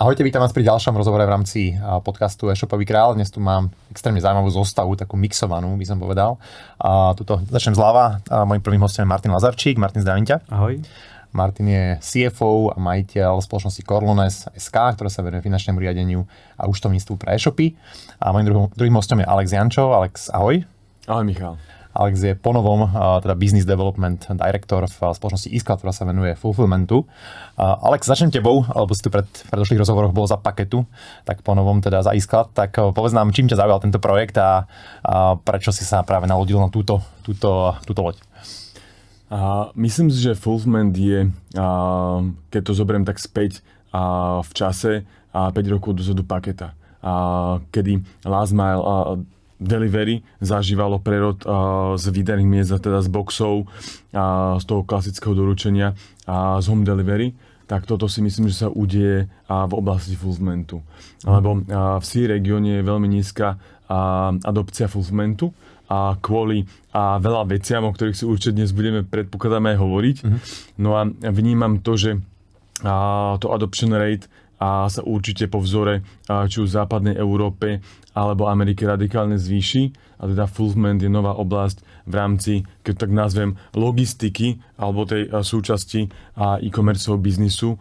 Ahojte, vítam vás pri ďalšom rozhovore v rámci podcastu e-shopový král. Dnes tu mám extrémne zaujímavú zostavu, takú mixovanú, by som povedal. Tuto začnem zľava. Mojím prvým hostom je Martin Lazarčík. Martin, zdravím ťa. Ahoj. Martin je CFO a majiteľ spoločnosti Corlones SK, ktorá sa venuje finančnému riadeniu a účtovníctvu pre e-shopy. A mojím druhým hostom je Alex Jančov. Alex, ahoj. Ahoj, Michal. Alex je ponovom teda Business Development Director v spoločnosti iScloud, ktorá sa venuje fulfillmentu. Alex, začnem tebou, alebo si tu pred predošlých rozhovoroch bol za Paketu, tak ponovom teda za iScloud. Tak povedz nám, čím ťa zaujal tento projekt a prečo si sa práve nalodil na túto loď? Myslím si, že fulfillment je, keď to zoberiem tak späť v čase, 5 rokov dozadu Paketa, kedy last mile delivery zažívalo prerod z výdaných miest, teda z boxov, z toho klasického doručenia z home delivery, tak toto si myslím, že sa udeje v oblasti fulfillmentu. Lebo v C regióne je veľmi nízka adopcia fulfillmentu a kvôli veľa veciam, o ktorých si určite dnes budeme predpokladáme aj hovoriť. No a vnímam to, že to adoption rate sa určite po vzore či už v západnej Európe alebo Amerike radikálne zvýši. A teda fulfillment je nová oblasť v rámci, keď tak nazvem, logistiky alebo tej súčasti e-commerceového biznisu.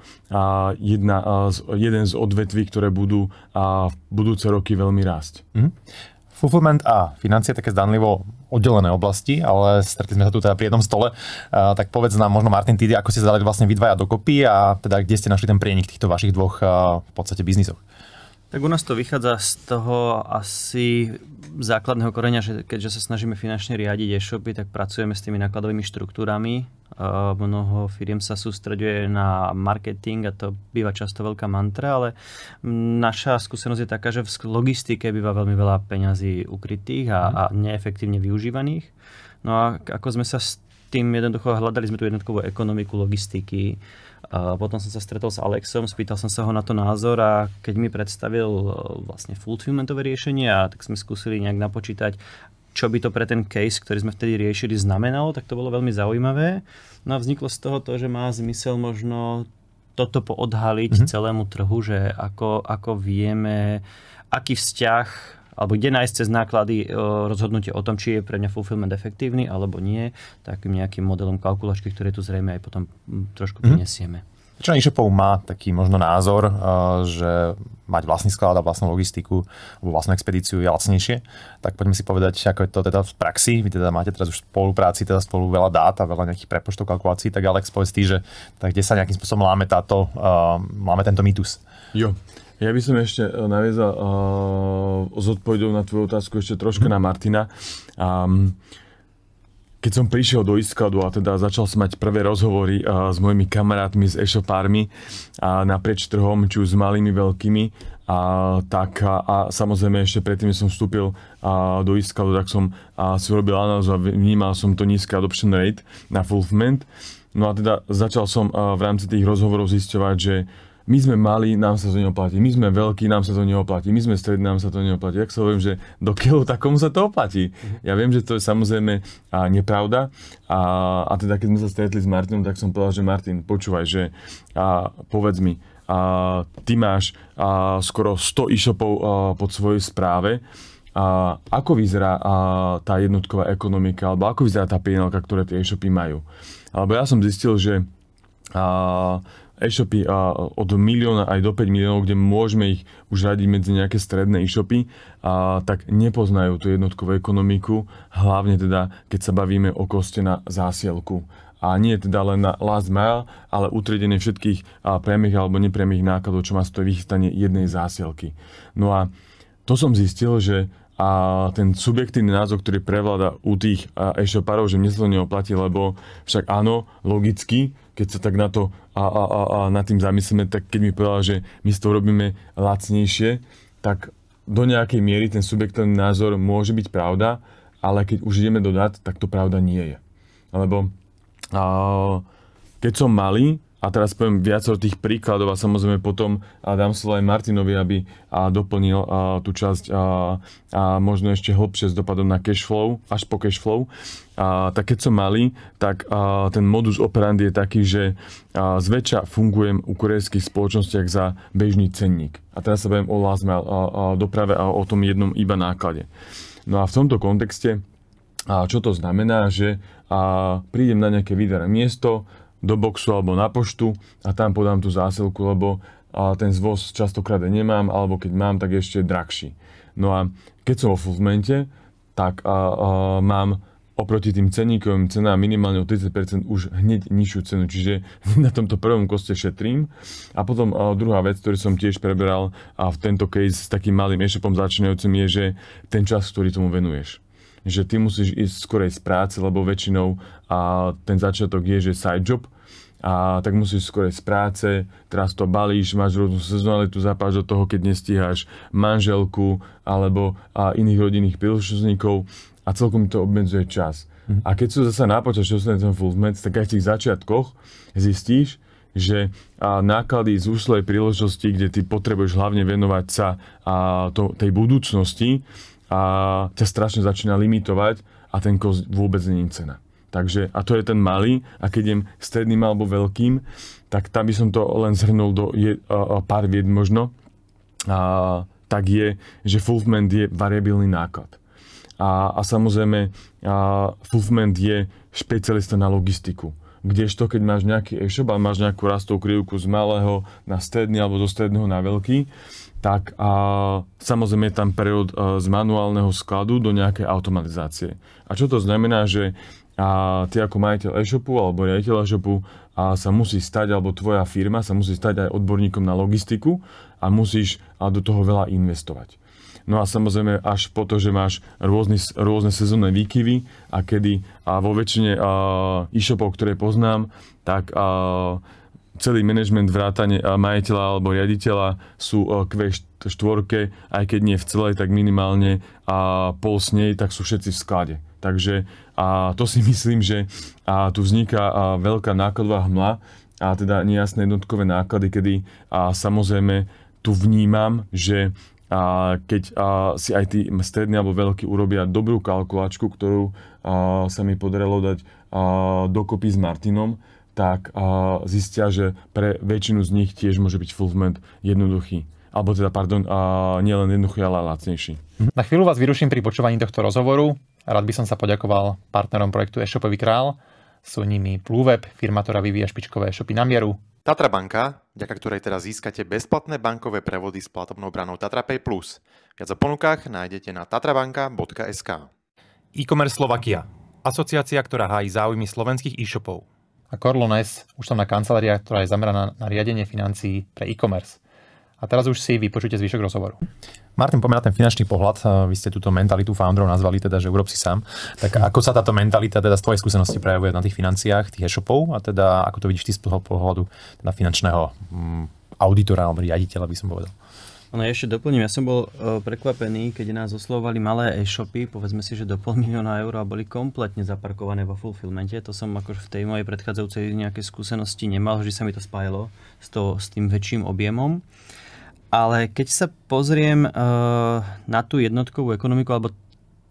Jeden z odvetví, ktoré budú v budúce roky veľmi rásť. Fulfillment a financie také zdanlivo oddelené oblasti, ale stretli sme sa tu teda pri jednom stole. Tak povedz nám možno, Martin, ty, ako ste dali vlastne vy dvaja dokopy a teda kde ste našli ten prienik týchto vašich dvoch v podstate biznisoch? Tak u nás to vychádza z toho asi základného koreňa, že keďže sa snažíme finančne riadiť e-shopy, tak pracujeme s tými nákladovými štruktúrami. Mnoho firiem sa sústreďuje na marketing a to býva často veľká mantra, ale naša skúsenosť je taká, že v logistike býva veľmi veľa peňazí ukrytých a neefektívne využívaných. No a ako sme sa s tým jednoducho hľadali sme tú jednotkovú ekonomiku logistiky. Potom som sa stretol s Alexom, spýtal som sa ho na to názor a keď mi predstavil vlastne fulfillmentové riešenie a tak sme skúsili nejak napočítať, čo by to pre ten case, ktorý sme vtedy riešili, znamenalo, tak to bolo veľmi zaujímavé. No a vzniklo z toho to, že má zmysel možno toto poodhaliť celému trhu, že ako vieme, aký vzťah alebo kde nájsť cez náklady rozhodnutie o tom, či je pre mňa fulfillment efektívny alebo nie, takým nejakým modelom kalkulačky, ktoré tu zrejme aj potom trošku prinesieme. Väčšina e-shopov má taký možno názor, že mať vlastný sklad a vlastnú logistiku alebo vlastnú expedíciu je lacnejšie. Tak poďme si povedať, ako je to teda v praxi. Vy teda máte teraz už v spolupráci teda spolu veľa dát a veľa nejakých prepočtov kalkulácií. Tak Alex, povedz ty, že tak kde sa nejakým spôsobom láme tento mýtus? Jo. Ja by som ešte naviezal s odpoveďou na tvoju otázku ešte troška na Martina. Keď som prišiel do iScloudu a teda začal som mať prvé rozhovory s mojimi kamarátmi, s e-shopármi naprieč trhom, či už s malými, veľkými, tak samozrejme ešte predtým, som vstúpil do iScloudu, tak som si robil analýzu a vnímal som to nízke adoption rate na fulfillment. No a teda začal som v rámci tých rozhovorov zisťovať, že my sme malí, nám sa to neoplatí. My sme veľkí, nám sa to neoplatí. My sme strední, nám sa to neoplatí. Tak sa hovorím, že do keľu takomu sa to oplatí. Ja viem, že to je samozrejme nepravda. A teda keď sme sa stretli s Martinom, tak som povedal, že Martin, počúvaj, že povedz mi, ty máš skoro 100 e-shopov pod svojej správe. Ako vyzerá tá jednotková ekonomika, alebo ako vyzerá tá P&L-ka, ktoré tie e-shopy majú. Alebo ja som zistil, že e-shopy od 1 milióna aj do 5 miliónov, kde môžeme ich už radiť medzi nejaké stredné e-shopy, tak nepoznajú tú jednotkovú ekonomiku, hlavne teda, keď sa bavíme o koste na zásielku. A nie teda len na last mile, ale utriedenie všetkých priamych alebo nepriamých nákladov, čo má stojí vychystanie jednej zásielky. No a to som zistil, že ten subjektívny názor, ktorý prevláda u tých e-shopárov, že mne sa to neoplatí, lebo však áno, logicky, keď sa tak na to nad tým zamyslíme, tak keď mi povedal, že my si to robíme lacnejšie, tak do nejakej miery ten subjektívny názor môže byť pravda, ale keď už ideme do dát, tak to pravda nie je. Lebo keď som malý A teraz poviem viacero tých príkladov a samozrejme potom dám slovo aj Martinovi, aby doplnil tú časť a možno ešte hlbšie s dopadom na cash flow, až po cash flow. Tak keď som malý, tak ten modus operandi je taký, že zväčša fungujem u kurierských spoločnostiach za bežný cenník. A teraz sa bavím o last mile doprave a o tom jednom iba náklade. No a v tomto kontexte, čo to znamená, že prídem na nejaké vydané miesto, do boxu alebo na poštu a tam podám tú zásielku, lebo ten zvoz častokrát nemám, alebo keď mám, tak ešte drahší. No a keď som vo fulfillmente, tak mám oproti tým cenníkovým cenám minimálne o 30% už hneď nižšiu cenu, čiže na tomto prvom koste šetrím. A potom druhá vec, ktorú som tiež preberal a v tento case s takým malým e-shopom začínajúcim je, že ten čas, ktorý tomu venuješ. Že ty musíš ísť skorej z práce, lebo väčšinou ten začiatok je, že side job, tak musíš skorej z práce, teraz to balíš, máš rôznu sezonalitu, zapáš do toho, keď nestíhaš manželku alebo iných rodinných príležitostníkov a celkom to obmedzuje čas. A keď sú zase nápočas, čo sa ten fulfillment, tak aj v tých začiatkoch zistíš, že náklady z ušlej príležitosti, kde ty potrebuješ hlavne venovať sa tej budúcnosti, ťa strašne začína limitovať a ten cost vôbec nie je cena. Takže, a to je ten malý, a keď idem stredným alebo veľkým, tak tam by som to len zhrnul do pár vied možno, tak je, že fulfillment je variabilný náklad. A samozrejme, fulfillment je špecialista na logistiku. Kdežto, keď máš nejaký e-shop a máš nejakú rastovú krivku z malého na stredný alebo zo stredného na veľký, tak samozrejme je tam prerod z manuálneho skladu do nejakej automatizácie. A čo to znamená, že ty ako majiteľ e-shopu alebo riaditeľ e-shopu sa musí stať, alebo tvoja firma sa musí stať aj odborníkom na logistiku a musíš do toho veľa investovať. No a samozrejme až po to, že máš rôzne sezónne výkyvy a kedy vo väčšine e-shopov, ktoré poznám, tak celý management vrátane majiteľa alebo riaditeľa sú Q4, aj keď nie v celej, tak minimálne pol s nej, tak sú všetci v sklade. Takže to si myslím, že tu vzniká veľká nákladová hmla a teda nejasné jednotkové náklady, kedy samozrejme tu vnímam, že keď si aj tí strední alebo veľkí urobia dobrú kalkulačku, ktorú sa mi podarilo dať dokopy s Martinom, tak zistia, že pre väčšinu z nich tiež môže byť fulfillment jednoduchý. Alebo teda, nielen jednoduchý, ale lacnejší. Na chvíľu vás vyruším pri počúvaní tohto rozhovoru. Rád by som sa poďakoval partnerom projektu e-shopový král. Sú nimi Pluweb, firma, ktorá vyvíja špičkové e-shopy na mieru. Tatra banka, vďaka ktorej teraz získate bezplatné bankové prevody s platobnou branou TatraPay+. Viac o ponukách nájdete na tatrabanka.sk. E-commerce Slovakia, asociácia, ktorá hájí záujmy slovenských e-shopov. A Corlones, už som na kancelária, ktorá je zameraná na riadenie financií pre e-commerce. A teraz už si vypočujte zvyšok rozhovoru. Martin, poďme na ten finančný pohľad. Vy ste túto mentalitu founderov nazvali teda, že urob si sám. Tak ako sa táto mentalita teda z tvojej skúsenosti prejavuje na tých financiách, tých e-shopov a teda ako to vidíš ty z toho pohľadu teda finančného auditora alebo riaditeľa, by som povedal? No ja ešte doplním, ja som bol prekvapený, keď nás oslovovali malé e-shopy, povedzme si, že do 500 000 eur a boli kompletne zaparkované vo fulfillmente. To som akože v tej mojej predchádzajúcej nejakej skúsenosti nemal, vždy sa mi to spájalo s tým väčším objemom. Ale keď sa pozriem na tú jednotkovú ekonomiku, alebo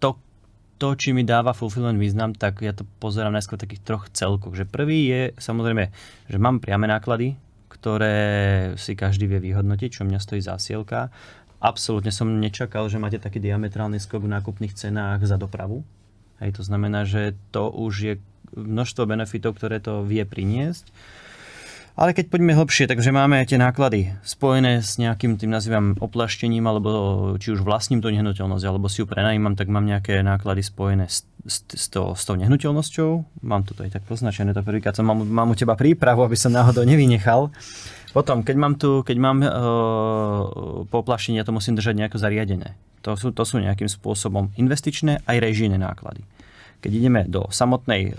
to, či mi dáva fulfillment význam, tak ja to pozerám najskôr v takých troch celkoch. Že prvý je samozrejme, že mám priame náklady, ktoré si každý vie vyhodnotiť, čo mňa stojí zásielka. Absolútne som nečakal, že máte taký diametrálny skok v nákupných cenách za dopravu. Hej, to znamená, že to už je množstvo benefitov, ktoré to vie priniesť. Ale keď poďme hlbšie, takže máme tie náklady spojené s nejakým tým nazývam oplaštením, alebo či už vlastním to nehnuteľnosť, alebo si ju prenajímam, tak mám nejaké náklady spojené s tou nehnuteľnosťou. Mám to aj tak poznačené, to prvýkrát mám u teba prípravu, aby som náhodou nevynechal. Potom, keď mám poplaštenie, ja to musím držať nejako zariadené. To sú nejakým spôsobom investičné aj režijné náklady. Keď ideme do samotnej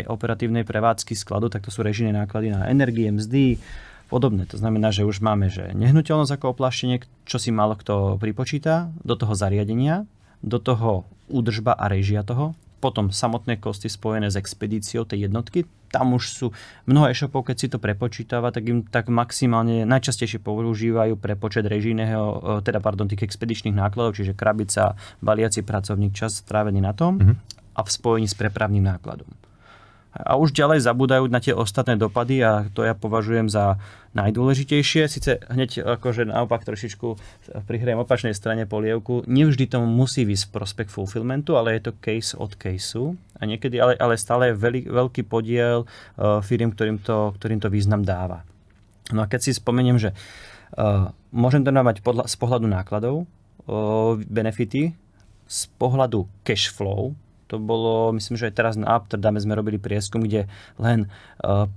operatívnej prevádzky skladu, tak to sú režijné náklady na energie, mzdy, podobné. To znamená, že už máme nehnuteľnosť ako opláštenie, čo si málo kto pripočíta, do toho zariadenia, do toho údržba a režia toho. potom samotné kosty spojené s expedíciou tej jednotky. Tam už sú mnoho e-shopov, keď si to prepočítava, tak im tak maximálne najčastejšie používajú prepočet režijného, tých expedičných nákladov, čiže krabica, baliaci pracovník, čas strávený na tom a v spojení s prepravným nákladom. A už ďalej zabúdajú na tie ostatné dopady a to ja považujem za najdôležitejšie. Sice hneď akože naopak trošičku prihrajem opačnej strane polievku. Nevždy tomu musí výsť prospekt fulfillmentu, ale je to case od caseu. A niekedy ale stále je veľký podiel firiem, ktorým to význam dáva. No a keď si spomeniem, že môžem to dávať z pohľadu nákladov, benefity, z pohľadu cash flow. To bolo, myslím, že aj teraz na Uptradame sme robili prieskum, kde len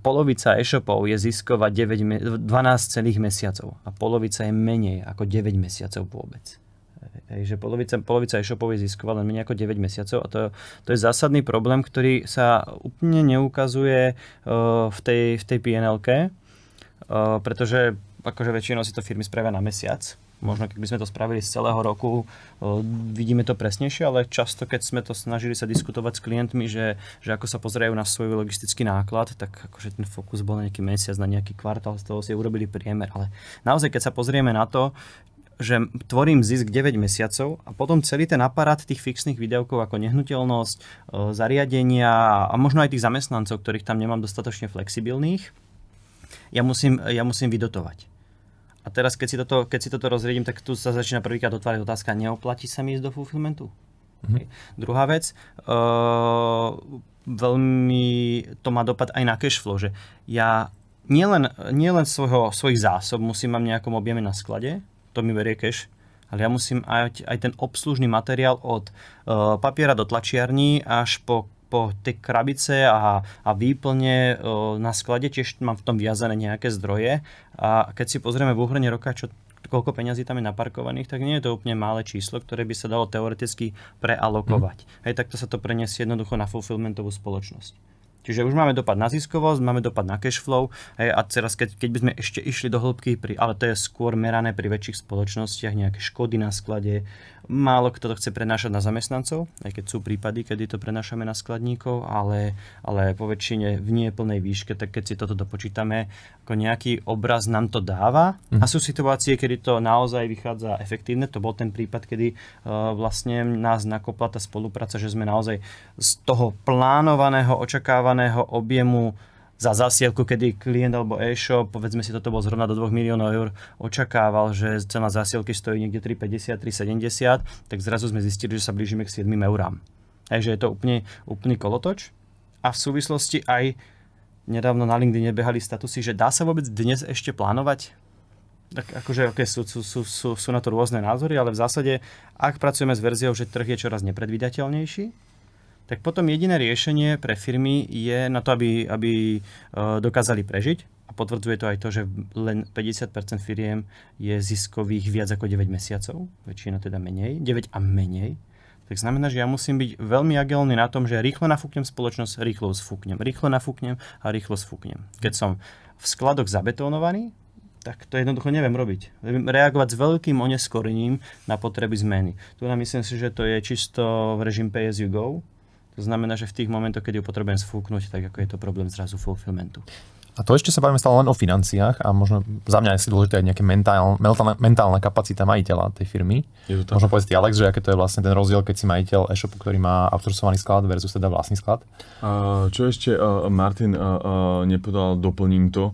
polovica e-shopov je zisková 12 celých mesiacov a polovica je menej ako 9 mesiacov vôbec. Takže polovica e-shopov je zisková len menej ako 9 mesiacov a to je zásadný problém, ktorý sa úplne neukazuje v tej PNL-ke, pretože akože väčšinou si to firmy spravia na mesiac. Možno keby sme to spravili z celého roku, vidíme to presnejšie, ale často, keď sme to snažili sa diskutovať s klientmi, že ako sa pozerajú na svoj logistický náklad, tak akože ten fokus bol na nejaký mesiac, na nejaký kvartál, z toho si urobili priemer. Ale naozaj, keď sa pozrieme na to, že tvorím zisk 9 mesiacov a potom celý ten aparát tých fixných výdavkov ako nehnuteľnosť, zariadenia a možno aj tých zamestnancov, ktorých tam nemám dostatočne flexibilných, ja musím vydotovať. A teraz, keď si toto rozriedím, tak tu sa začína prvýkrát otvárať otázka, neoplatí sa mi ísť do fulfillmentu? Okay. Druhá vec, veľmi to má dopad aj na cash flow, že ja nielen svojich zásob musím mať v nejakom objeme na sklade, to mi berie cash, ale ja musím aj ten obslužný materiál od papiera do tlačiarní až po tej krabice a výplne na sklade, tiež mám v tom viazané nejaké zdroje a keď si pozrieme v úhrne roka, koľko peňazí tam je naparkovaných, tak nie je to úplne malé číslo, ktoré by sa dalo teoreticky prealokovať. Hej, takto sa to preniesie jednoducho na fulfillmentovú spoločnosť. Čiže už máme dopad na ziskovosť, máme dopad na cash flow a teraz keď by sme ešte išli do hĺbky, ale to je skôr merané pri väčších spoločnostiach, nejaké škody na sklade, málo kto to chce prenášať na zamestnancov, aj keď sú prípady, kedy to prenášame na skladníkov, ale po väčšine v nie plnej výške, tak keď si toto dopočítame, ako nejaký obraz nám to dáva. A sú situácie, kedy to naozaj vychádza efektívne. To bol ten prípad, kedy vlastne nás nakopla tá spolupráca, že sme naozaj z toho plánovaného, očakávaného objemu za zasielku, kedy klient alebo e-shop, povedzme si, toto bol zrovna do 2 miliónov eur, očakával, že cena zasielky stojí niekde 3,50, 3,70, tak zrazu sme zistili, že sa blížime k 7 eurám. Takže je to úplný kolotoč. A v súvislosti aj nedávno na LinkedIn behali statusy, že dá sa vôbec dnes ešte plánovať? Tak akože sú na to rôzne názory, ale v zásade, ak pracujeme s verziou, že trh je čoraz nepredvídateľnejší, tak potom jediné riešenie pre firmy je na to, aby dokázali prežiť. A potvrdzuje to aj to, že len 50% firiem je ziskových viac ako 9 mesiacov. Väčšina teda menej. 9 a menej. Tak znamená, že ja musím byť veľmi agilný na tom, že rýchlo nafúknem spoločnosť, rýchlo sfúknem. Rýchlo nafúknem a rýchlo sfúknem. Keď som v skladoch zabetónovaný, tak to jednoducho neviem robiť. Reagovať s veľkým oneskorením na potreby zmeny. Tu myslím si, že to je čisto v režim pay as you go. To znamená, že v tých momentoch, keď ju potrebujem sfúknuť, tak ako je to problém zrazu fulfillmentu. A to ešte sa bavíme stále len o financiách a možno za mňa je si dôležité aj nejaká mentálna kapacita majiteľa tej firmy. Možno povedz ty, Alex, že aké to je vlastne ten rozdiel, keď si majiteľ e-shopu, ktorý má outsourcovaný sklad versus teda vlastný sklad? Čo ešte Martin nepovedal, doplním to,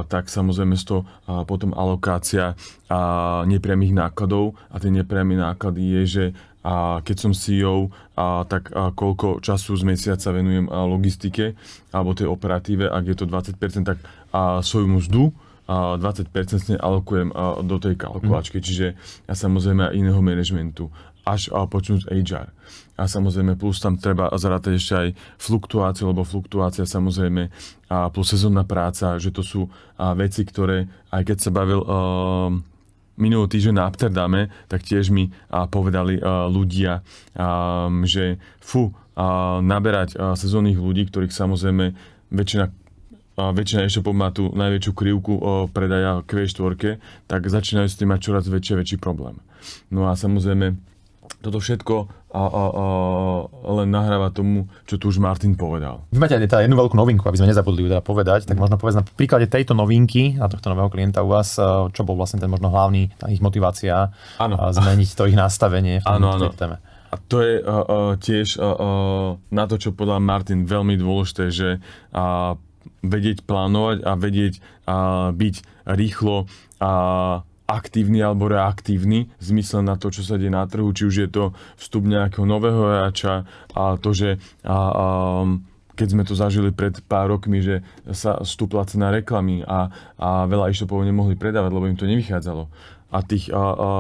tak samozrejme to potom alokácia nepriamých nákladov a tie nepriame náklady je, že keď som CEO, tak koľko času z mesiaca venujem logistike alebo tej operatíve, ak je to 20%, tak svoju mzdu 20% alokujem do tej kalkulačky, čiže samozrejme aj iného manažmentu, až počnúť HR. A samozrejme plus tam treba zarátať ešte aj fluktuáciu, lebo fluktuácia samozrejme plus sezónna práca, že to sú veci, ktoré, aj keď sa bavil minulý týždeň na Uptradame, tak tiež mi povedali ľudia, že naberať sezónnych ľudí, ktorých samozrejme väčšina e-shopov má tú najväčšiu krivku predaja Q4, tak začínajú s tým mať čoraz väčší problém. No a samozrejme toto všetko len nahráva tomu, čo tu už Martin povedal. Vy máte teda jednu veľkú novinku, aby sme nezabudli ju teda povedať, tak možno povedz na príklade tejto novinky, na tohto nového klienta u vás, čo bol vlastne ten možno hlavný, ich motivácia zmeniť to ich nastavenie v tejto téme. A to je tiež na to, čo povedal Martin, veľmi dôležité, že vedieť plánovať a vedieť byť rýchlo aktívny alebo reaktívny v zmysle na to, čo sa deje na trhu, či už je to vstup nejakého nového hráča a to, že keď sme to zažili pred pár rokmi, že sa stúpla cena reklamy a veľa e-shopov nemohli predávať, lebo im to nevychádzalo. A tých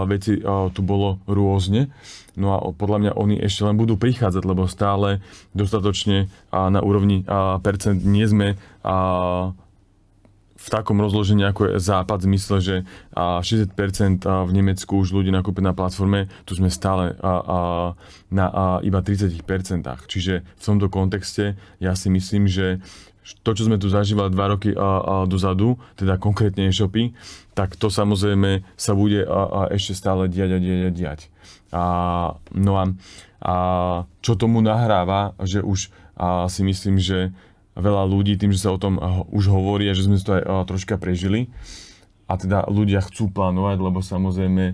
vecí tu bolo rôzne. No a podľa mňa oni ešte len budú prichádzať, lebo stále dostatočne na úrovni percent nie sme v takom rozložení, ako je Západ, v zmysle, že 60% v Nemecku už ľudí nakúpiť na platforme, tu sme stále na iba 30%. Čiže v tomto kontexte ja si myslím, že to, čo sme tu zažívali 2 roky dozadu, teda konkrétne e-shopy, tak to samozrejme sa bude ešte stále diať. No a čo tomu nahráva, že už si myslím, že veľa ľudí tým, že sa o tom už hovorí a že sme to aj troška prežili. A teda ľudia chcú plánovať, lebo samozrejme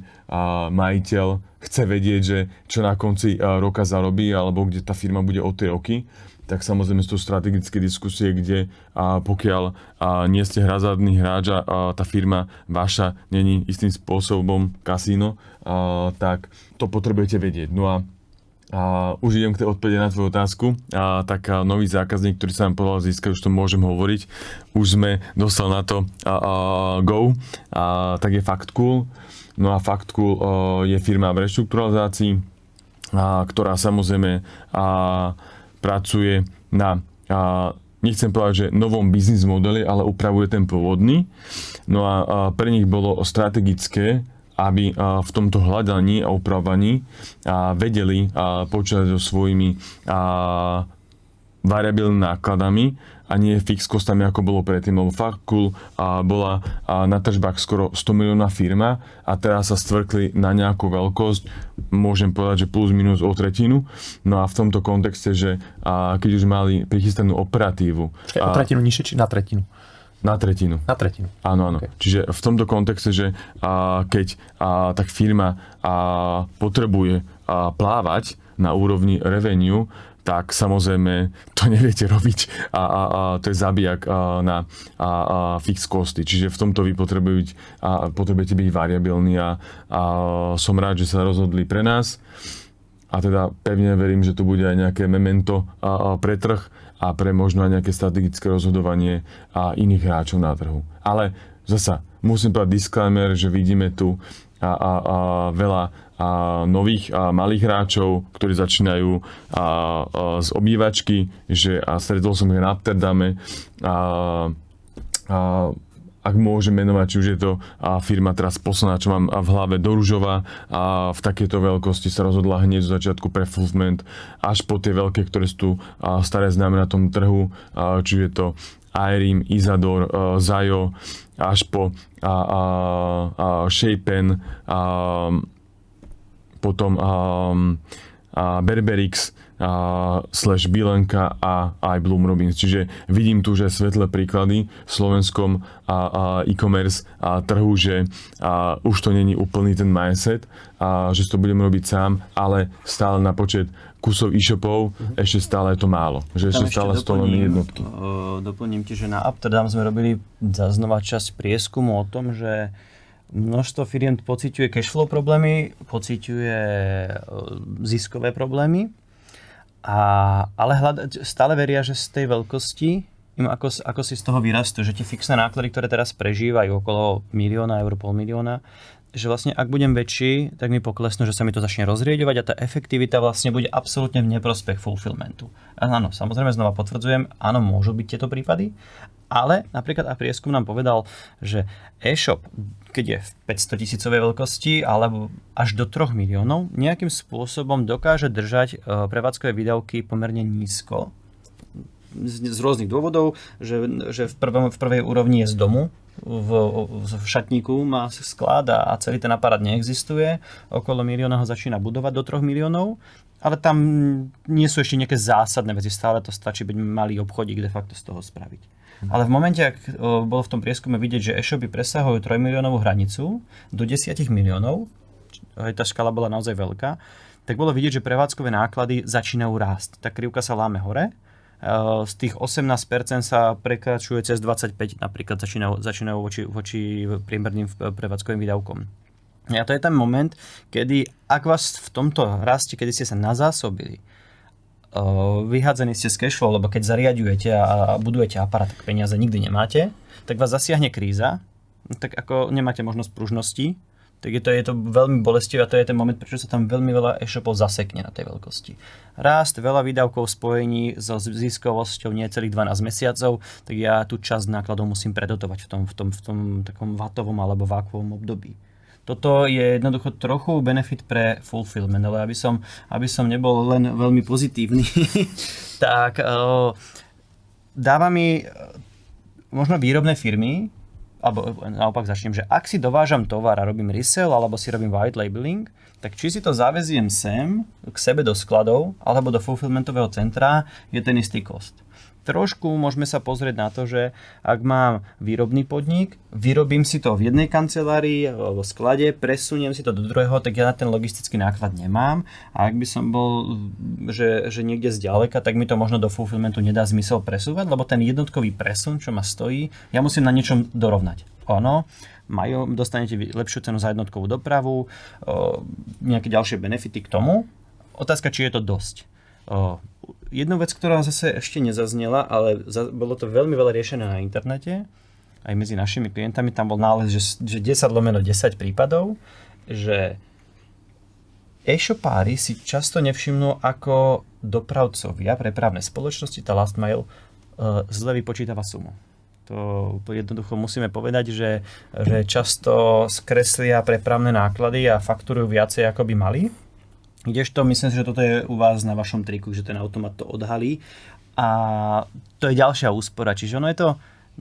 majiteľ chce vedieť, že čo na konci roka zarobí, alebo kde tá firma bude o 3 roky. Tak samozrejme sú to strategické diskusie, kde pokiaľ nie ste hazardný hráč a tá firma vaša není istým spôsobom kasíno, tak to potrebujete vedieť. No a už idem k tej odpovede na tvoju otázku. Tak nový zákazník, ktorý sa nám podal získať, už to môžem hovoriť, už sme dostali na to go, tak je Factcool. No a Factcool je firma v reštrukturalizácii, ktorá samozrejme pracuje na, nechcem povedať, že novom biznis modeli, ale upravuje ten pôvodný. No a pre nich bolo strategické, aby v tomto hľadaní a upravovaní vedeli počítať so svojimi variabilnými nákladami a nie fix kostami, ako bolo predtým, lebo Factcool bola na tržbách skoro 100 miliónna firma a teraz sa stvrkli na nejakú veľkosť, môžem povedať, že plus minus o tretinu. No a v tomto kontexte, že keď už mali prichystanú operatívu. Počkaj, o tretinu nižšie či na tretinu? Na tretinu. Na tretinu. Áno. Okay. Čiže v tomto kontexte, že keď tak firma potrebuje plávať na úrovni revenue, tak samozrejme to neviete robiť to je zabijak na fixed costy. Čiže v tomto vy potrebujete byť variabilní a som rád, že sa rozhodli pre nás. A teda pevne verím, že tu bude aj nejaké memento pre trh a pre možno aj nejaké strategické rozhodovanie iných hráčov na trhu. Ale zasa musím povedať disclaimer, že vidíme tu veľa nových malých hráčov, ktorí začínajú z obývačky, že stretol som ich na Amsterdame, ak môžem menovať, či už je to firma teraz posledná, čo mám v hlave, Doružová, v takejto veľkosti sa rozhodla hneď zo začiatku pre Fulfillment, až po tie veľké, ktoré sú staré známe na tom trhu, či je to Airim, Isador, Zayo, až po Shapen, potom Berberix, / Bilenka a aj Bloom Robins. Čiže vidím tu, že svetlé príklady v slovenskom e-commerce trhu, že už to není úplný ten mindset, že to budeme robiť sám, ale stále na počet kusov e-shopov ešte stále je to málo. Že ešte stále sú to len jednotky. Doplním ti, že na Amsterdam sme robili zaznova časť prieskumu o tom, že množstvo firiem pociťuje cashflow problémy, pociťuje ziskové problémy, ale stále veria, že z tej veľkosti im ako si z toho vyrastú, že tie fixné náklady, ktoré teraz prežívajú okolo 1 000 000 eur, 500 000, že vlastne ak budem väčší, tak mi poklesnú, že sa mi to začne rozrieďovať a tá efektivita vlastne bude absolútne v neprospech fulfillmentu. Áno, samozrejme znova potvrdzujem, áno, môžu byť tieto prípady, ale napríklad a prieskum nám povedal, že e-shop, keď je v 500 000 veľkosti alebo až do 3 miliónov, nejakým spôsobom dokáže držať prevádzkové výdavky pomerne nízko. Z rôznych dôvodov, že v prvej úrovni je z domu v šatníku má sklad a celý ten aparát neexistuje. Okolo 1 milióna ho začína budovať do 3 miliónov, ale tam nie sú ešte nejaké zásadné veci. Stále to stačí byť malý obchodík de facto z toho spraviť. Ale v momente, ak bolo v tom prieskume vidieť, že e-shopy presahujú 3 miliónovú hranicu do 10 miliónov, aj tá škala bola naozaj veľká, tak bolo vidieť, že prevádzkové náklady začínajú rásť. Tá krivka sa láme hore. Z tých 18% sa prekračuje cez 25%, napríklad začínajú voči priemerným prevádzkovým výdavkom. A to je ten moment, kedy, ak vás v tomto raste, kedy ste sa nazásobili, vyhádzení ste z cashflow, lebo keď zariaďujete a budujete aparát, tak peniaze nikdy nemáte, tak vás zasiahne kríza, tak ako nemáte možnosť pružnosti, tak je to veľmi bolestivé a to je ten moment, prečo sa tam veľmi veľa e-shopov zasekne na tej veľkosti. Rast, veľa výdavkov spojení so ziskovosťou nie celých 12 mesiacov, tak ja tú časť nákladov musím predotovať v tom takom vatovom alebo vákuovom období. Toto je jednoducho trochu benefit pre fulfillment, ale aby som nebol len veľmi pozitívny, tak dáva mi možno výrobné firmy, alebo naopak začnem, že ak si dovážam tovar a robím resell, alebo si robím white labeling, tak či si to zaveziem sem, k sebe do skladov, alebo do fulfillmentového centra, je ten istý cost. Trošku môžeme sa pozrieť na to, že ak mám výrobný podnik, vyrobím si to v jednej kancelárii alebo sklade, presuniem si to do druhého, tak ja na ten logistický náklad nemám. A ak by som bol, že niekde zďaleka, tak mi to možno do fulfillmentu nedá zmysel presúvať, lebo ten jednotkový presun, čo ma stojí, ja musím na niečom dorovnať. Ono, dostanete lepšiu cenu za jednotkovú dopravu, nejaké ďalšie benefity k tomu. Otázka, či je to dosť. Jednu vec, ktorá zase ešte nezaznela, ale bolo to veľmi veľa riešené na internete, aj medzi našimi klientami, tam bol nález, že 10/10 prípadov, že e-shopári si často nevšimnú, ako dopravcovia, prepravné spoločnosti, tá last mile, zle vypočítava sumu. To jednoducho musíme povedať, že často skreslia prepravné náklady a fakturujú viacej, ako by mali. Kdežto myslím si, že toto je u vás na vašom triku, že ten automat to odhalí a to je ďalšia úspora. Čiže ono je to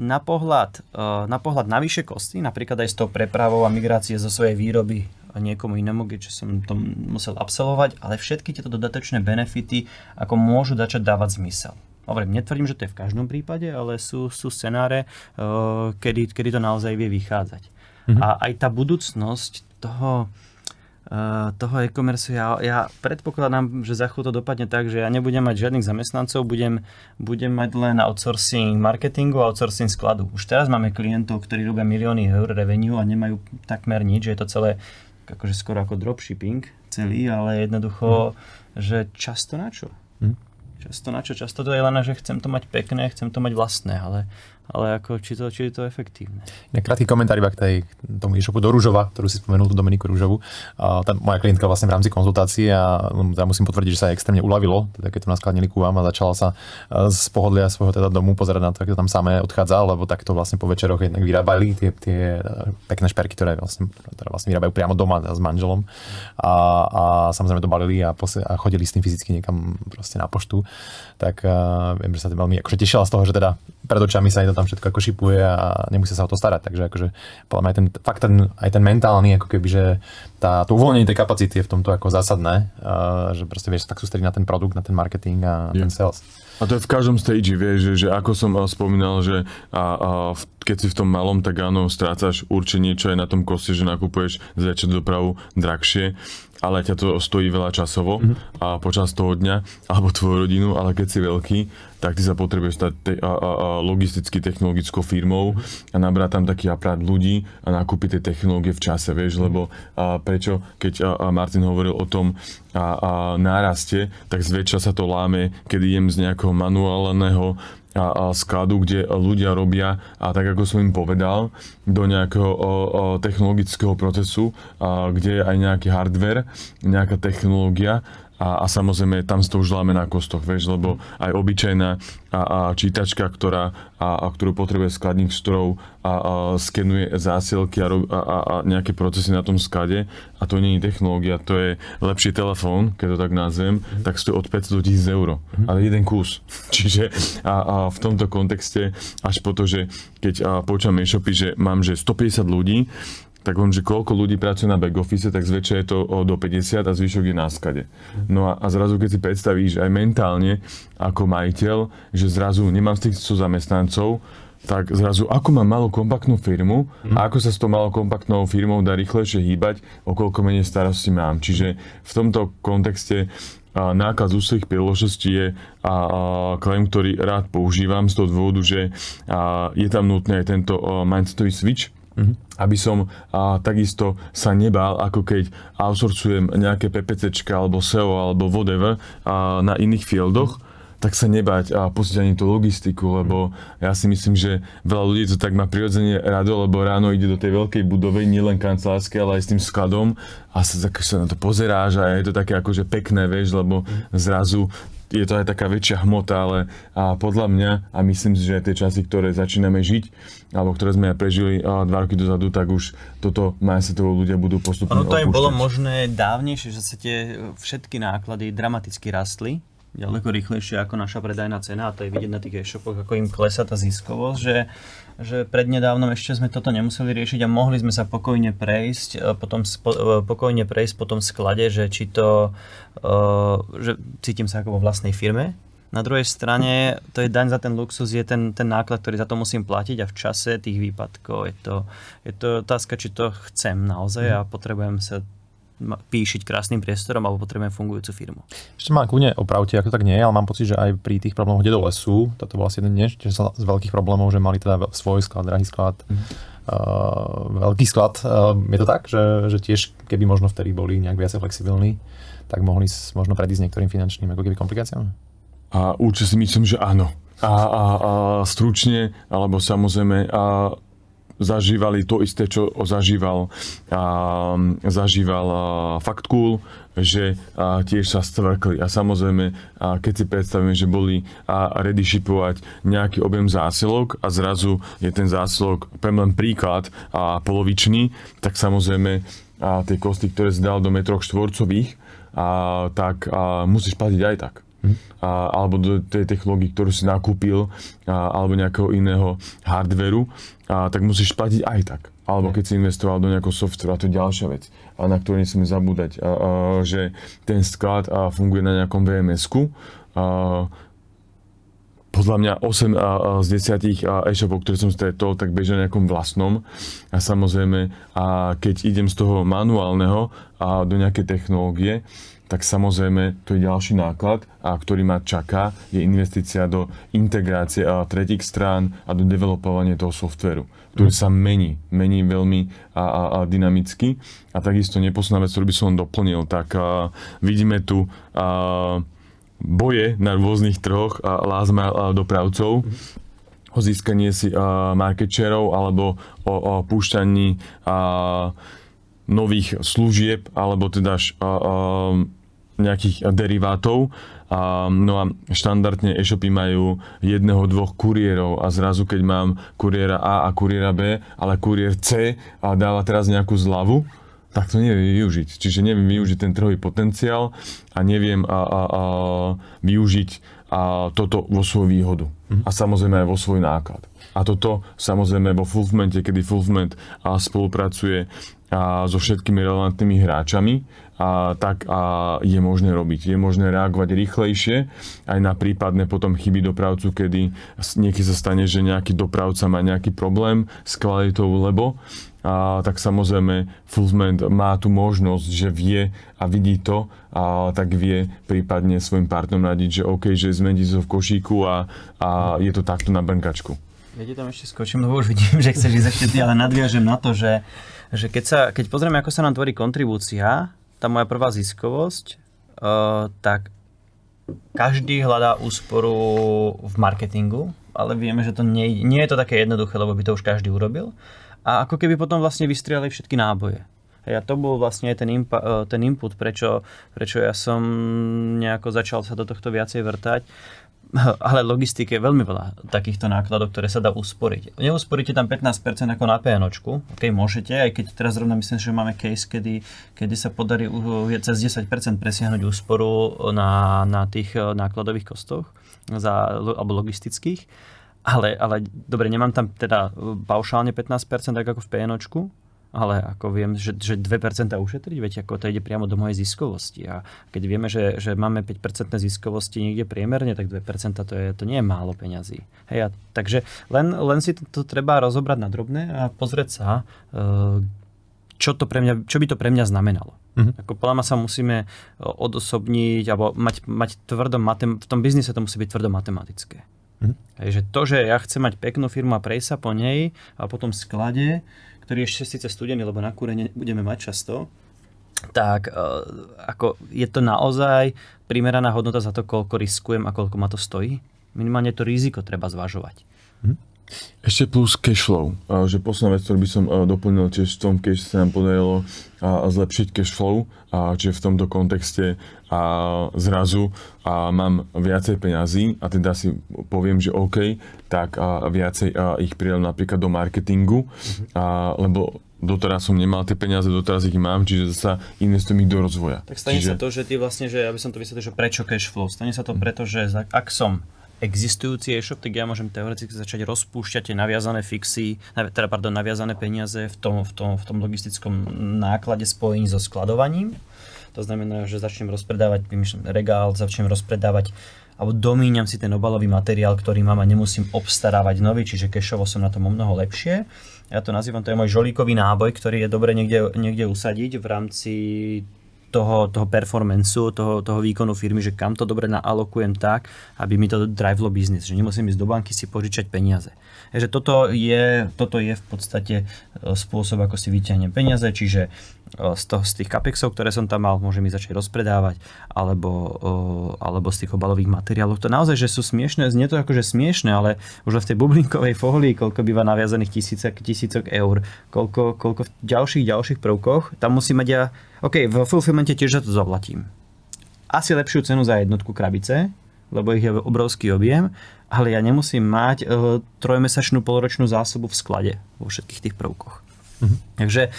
na pohľad navyše kosti, napríklad aj s tou prepravou a migrácie zo svojej výroby niekomu inému, keďže som to musel absolvovať, ale všetky tieto dodatočné benefity ako môžu začať dávať zmysel. Hovorím, netvrdím, že to je v každom prípade, ale sú scenáre, kedy to naozaj vie vychádzať. A aj tá budúcnosť toho e-commerce, ja predpokladám, že za chvíľu to dopadne tak, že ja nebudem mať žiadnych zamestnancov, budem mať len outsourcing marketingu a outsourcing skladu. Už teraz máme klientov, ktorí robia milióny eur revenue a nemajú takmer nič, že je to celé akože skoro ako dropshipping celý, ale jednoducho, že často na čo? Často to je len, že chcem to mať pekné, chcem to mať vlastné, ale ako, či je to efektívne. Krátky komentár iba k tomu e-shopu do Ružova, ktorú si spomenul, tú Dominiku Ružovu. Tá moja klientka vlastne v rámci konzultácie a ja musím potvrdiť, že sa extrémne uľavilo, teda keď to naskladnili ku vám a začala sa z pohodlia svojho teda domu pozerať na to, ako to tam samé odchádza, lebo takto vlastne po večeroch jednak vyrábali tie pekné šperky, ktoré vlastne vyrábajú priamo doma s manželom a samozrejme to balili a chodili s tým fyzicky niekam proste na poštu. Tak viem, že sa veľmi akože tešila z toho, že teda pred očami sa to tam všetko ako šipuje a nemusí sa o to starať. Takže akože podľa mňa aj ten mentálny, ako keby, že to uvoľnenie tej kapacity je v tomto ako zásadné, že proste vieš tak sústrediť na ten produkt, na ten marketing a ten sales. A to je v každom stage, vieš, že ako som spomínal, že keď si v tom malom, tak áno, strácaš určite niečo aj na tom koste, že nakupuješ z väčšiu dopravu drahšie, ale ťa to stojí veľa časovo a počas toho dňa, alebo tvoju rodinu, ale keď si veľký, tak ty sa potrebuješ stať logisticky technologickou firmou a nabrať tam taký aparát ľudí a nakúpiť tie technológie v čase, vieš, lebo prečo, keď Martin hovoril o tom náraste, tak zväčša sa to láme, keď idem z nejakého manuálneho skladu, kde ľudia robia, a tak ako som im povedal, do nejakého technologického procesu, kde je aj nejaký hardware, nejaká technológia, a samozrejme tam to už láme na kostoch, vieš, lebo aj obyčajná čítačka, ktorú potrebuje skladník strojov skenuje zásielky a nejaké procesy na tom sklade a to nie je technológia, to je lepší telefón, keď to tak nazvem, tak stojí od 500 do 1000 eur, ale jeden kus. Čiže v tomto kontexte až po to, že keď počúvam e-shopy, že mám 150 ľudí, tak viem, že koľko ľudí pracuje na back office, tak zväčša je to do 50 a zvyšok je na skade. No a zrazu, keď si predstavíš aj mentálne ako majiteľ, že zrazu nemám styk so zamestnancov, tak zrazu ako mám malú kompaktnú firmu a ako sa s tou malou kompaktnou firmou dá rýchlejšie hýbať, o koľko menej starosti mám. Čiže v tomto kontexte náklad z ústredných príležitostí je claim, ktorý rád používam z toho dôvodu, že je tam nutné tento mindsetový switch, aby som takisto sa nebál, ako keď outsourcujem nejaké PPCčka alebo SEO alebo whatever na iných fieldoch, tak sa nebať a pustiť ani tú logistiku, lebo ja si myslím, že veľa ľudí to tak má prirodzene rado, lebo ráno ide do tej veľkej budovy, nielen kancelárskej, ale aj s tým skladom a sa na to pozeráš a je to také akože pekné, vieš, lebo zrazu je to aj taká väčšia hmota, ale podľa mňa, a myslím si, že tie časy, ktoré začíname žiť, alebo ktoré sme aj prežili 2 roky dozadu, tak už toto mindsetovo ľudia budú postupne opúšťať. Ono to aj bolo možné dávnejšie, že sa tie všetky náklady dramaticky rastli, ďaleko rýchlejšie ako naša predajná cena a to je vidieť na tých e-shopoch, ako im klesá tá ziskovosť, že prednedávnom ešte sme toto nemuseli riešiť a mohli sme sa pokojne prejsť po tom sklade, že či to, že cítim sa ako vo vlastnej firme. Na druhej strane, to je daň za ten luxus, je ten náklad, ktorý za to musím platiť a v čase tých výpadkov je to otázka, či to chcem naozaj a potrebujem sa píšiť krásnym priestorom alebo potrebujem fungujúcu firmu. Ešte ma kľudne opravte, ako tak nie je, ale mám pocit, že aj pri tých problémoch kde dole sú, toto bol asi jeden dnes, z veľkých problémov, že mali teda svoj sklad, drahý sklad, veľký sklad. Je to tak, že tiež keby možno vtedy boli nejak viac flexibilní, tak mohli možno predísť niektorým finančným ako keby komplikáciám? A určite si myslím, že áno. A stručne, alebo samozrejme zažívali to isté, čo zažíval Factcool, že tiež sa stvrkli. A samozrejme, keď si predstavíme, že boli ready shipovať nejaký objem zásilok a zrazu je ten zásilok, poviem len príklad, polovičný, tak samozrejme tie kosty, ktoré si dal do metroch štvorcových, tak musíš platiť aj tak. Alebo do tej technológie, ktorú si nakúpil, alebo nejakého iného hardveru, tak musíš platiť aj tak. Alebo keď si investoval do nejakého software, a to je ďalšia vec, na ktorú nesmieme zabúdať, že ten sklad funguje na nejakom VMS-ku. Podľa mňa 8 z 10 e-shopov, ktoré som stretol, tak bežia na nejakom vlastnom. A samozrejme, keď idem z toho manuálneho do nejakej technológie, tak samozrejme to je ďalší náklad, ktorý ma čaká, je investícia do integrácie tretích strán a do developovania toho softvéru, ktorý sa mení veľmi dynamicky. A takisto neposledná vec, ktorú by som doplnil, tak vidíme tu boje na rôznych trhoch last mile dopravcov, o získanie si market shareov alebo o púšťaní nových služieb alebo teda nejakých derivátov. No a štandardne e-shopy majú 1-2 kuriérov a zrazu keď mám kuriéra A a kuriéra B, ale kuriér C dáva teraz nejakú zľavu, tak to neviem využiť. Čiže neviem využiť ten trhový potenciál a neviem využiť toto vo svoju výhodu. A samozrejme aj vo svoj náklad. A toto samozrejme vo Fulfillmente, kedy Fulfillment spolupracuje so všetkými relevantnými hráčami, tak je možné robiť. Je možné reagovať rýchlejšie aj na prípadné potom chyby dopravcu, kedy niekedy sa stane, že nejaký dopravca má nejaký problém s kvalitou, lebo tak samozrejme Fulfillment má tú možnosť, že vie a vidí to, tak vie prípadne svojim partnerom radiť, že OK, že zmeniť to v košíku a je to takto na brnkačku. Ja ti tam ešte skočím, lebo už vidím, že chceš ísť ešte, ale nadviažem na to, že keď pozrieme, ako sa nám tvorí kontribúcia, tá moja prvá ziskovosť, tak každý hľadá úsporu v marketingu, ale vieme, že to nie je to také jednoduché, lebo by to už každý urobil. A ako keby potom vlastne vystriali všetky náboje. A to bol vlastne aj ten input, prečo ja som nejako začal sa do tohto viacej vrtať. Ale logistike je veľmi veľa takýchto nákladov, ktoré sa dá usporiť. Neusporíte tam 15% ako na PNOčku, môžete, aj keď teraz zrovna myslím, že máme case, kedy sa podarí cez 10% presiahnuť úsporu na tých nákladových kostoch alebo logistických. Ale dobre, nemám tam teda paušálne 15% tak ako v PNOčku, ale ako viem, že 2% ušetriť, viete, ako to ide priamo do mojej ziskovosti. A keď vieme, že máme 5% ziskovosti niekde priemerne, tak 2% to nie je málo peňazí. Hej, takže len si to treba rozobrať na drobné a pozrieť sa, čo by to pre mňa znamenalo. Ako podľa mňa sa musíme odosobniť, alebo mať tvrdo v tom biznise to musí byť tvrdo matematické. Takže to, že ja chcem mať peknú firmu a prejsť sa po nej a po tom sklade, ktorý je ešte síce studený, lebo na kúrenie budeme mať často, tak ako je to naozaj primeraná hodnota za to, koľko riskujem a koľko ma to stojí. Minimálne to riziko treba zvažovať. Ešte plus cashflow, že posledná vec, ktorú by som doplnil tiež v tom, keď sa nám podarilo zlepšiť cashflow, čiže v tomto kontexte zrazu mám viacej peňazí a teda si poviem, že OK, tak viacej ich pridám napríklad do marketingu, lebo doteraz som nemal tie peniaze, doteraz ich mám, čiže sa investujem ich do rozvoja. Tak stane sa to, že ty vlastne, že ja by som to vysvetlil, že prečo cashflow? Stane sa to preto, že ak som existujúci e-shop, tak ja môžem teoreticky začať rozpúšťať tie naviazané naviazané peniaze v tom logistickom náklade spojení so skladovaním. To znamená, že začnem rozpredávať regál, začnem rozpredávať alebo domíňam si ten obalový materiál, ktorý mám a nemusím obstarávať nový, čiže cashovo som na tom omnoho lepšie. Ja to nazývam, to je môj žolíkový náboj, ktorý je dobre niekde usadiť v rámci toho performanceu, toho výkonu firmy, že kam to dobre naalokujem tak, aby mi to drivelo biznis, že nemusím ísť do banky si požičať peniaze. Takže toto je v podstate spôsob, ako si vyťahnem peniaze, čiže z tých capexov, ktoré som tam mal, môžem ich začať rozpredávať, alebo z tých obalových materiálov. To naozaj, že sú smiešné, znie to akože smiešné, ale už v tej bublinkovej folii, koľko býva naviazaných tisícok eur, koľko v ďalších prvkoch, tam musím mať ja, OK, v fulfillmente tiež za to zaplatím. Asi lepšiu cenu za jednotku krabice, lebo ich je obrovský objem, ale ja nemusím mať trojmesačnú poloročnú zásobu v sklade vo všetkých tých prvkoch. Takže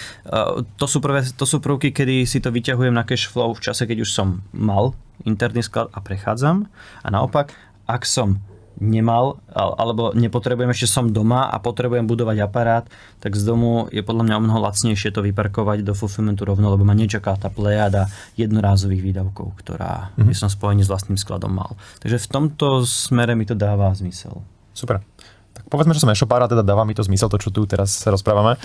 to sú prvky, kedy si to vyťahujem na cash flow v čase, keď už som mal interný sklad a prechádzam. A naopak, ak som nemal, alebo nepotrebujem, ešte som doma a potrebujem budovať aparát, tak z domu je podľa mňa omnoho lacnejšie to vyparkovať do fulfillmentu rovno, lebo ma nečaká tá plejada jednorázových výdavkov, ktorá by som spojení s vlastným skladom mal. Takže v tomto smere mi to dáva zmysel. Super. Tak povedzme, že som e-shopár a teda dáva mi to zmysel, to, čo tu teraz sa rozprávame.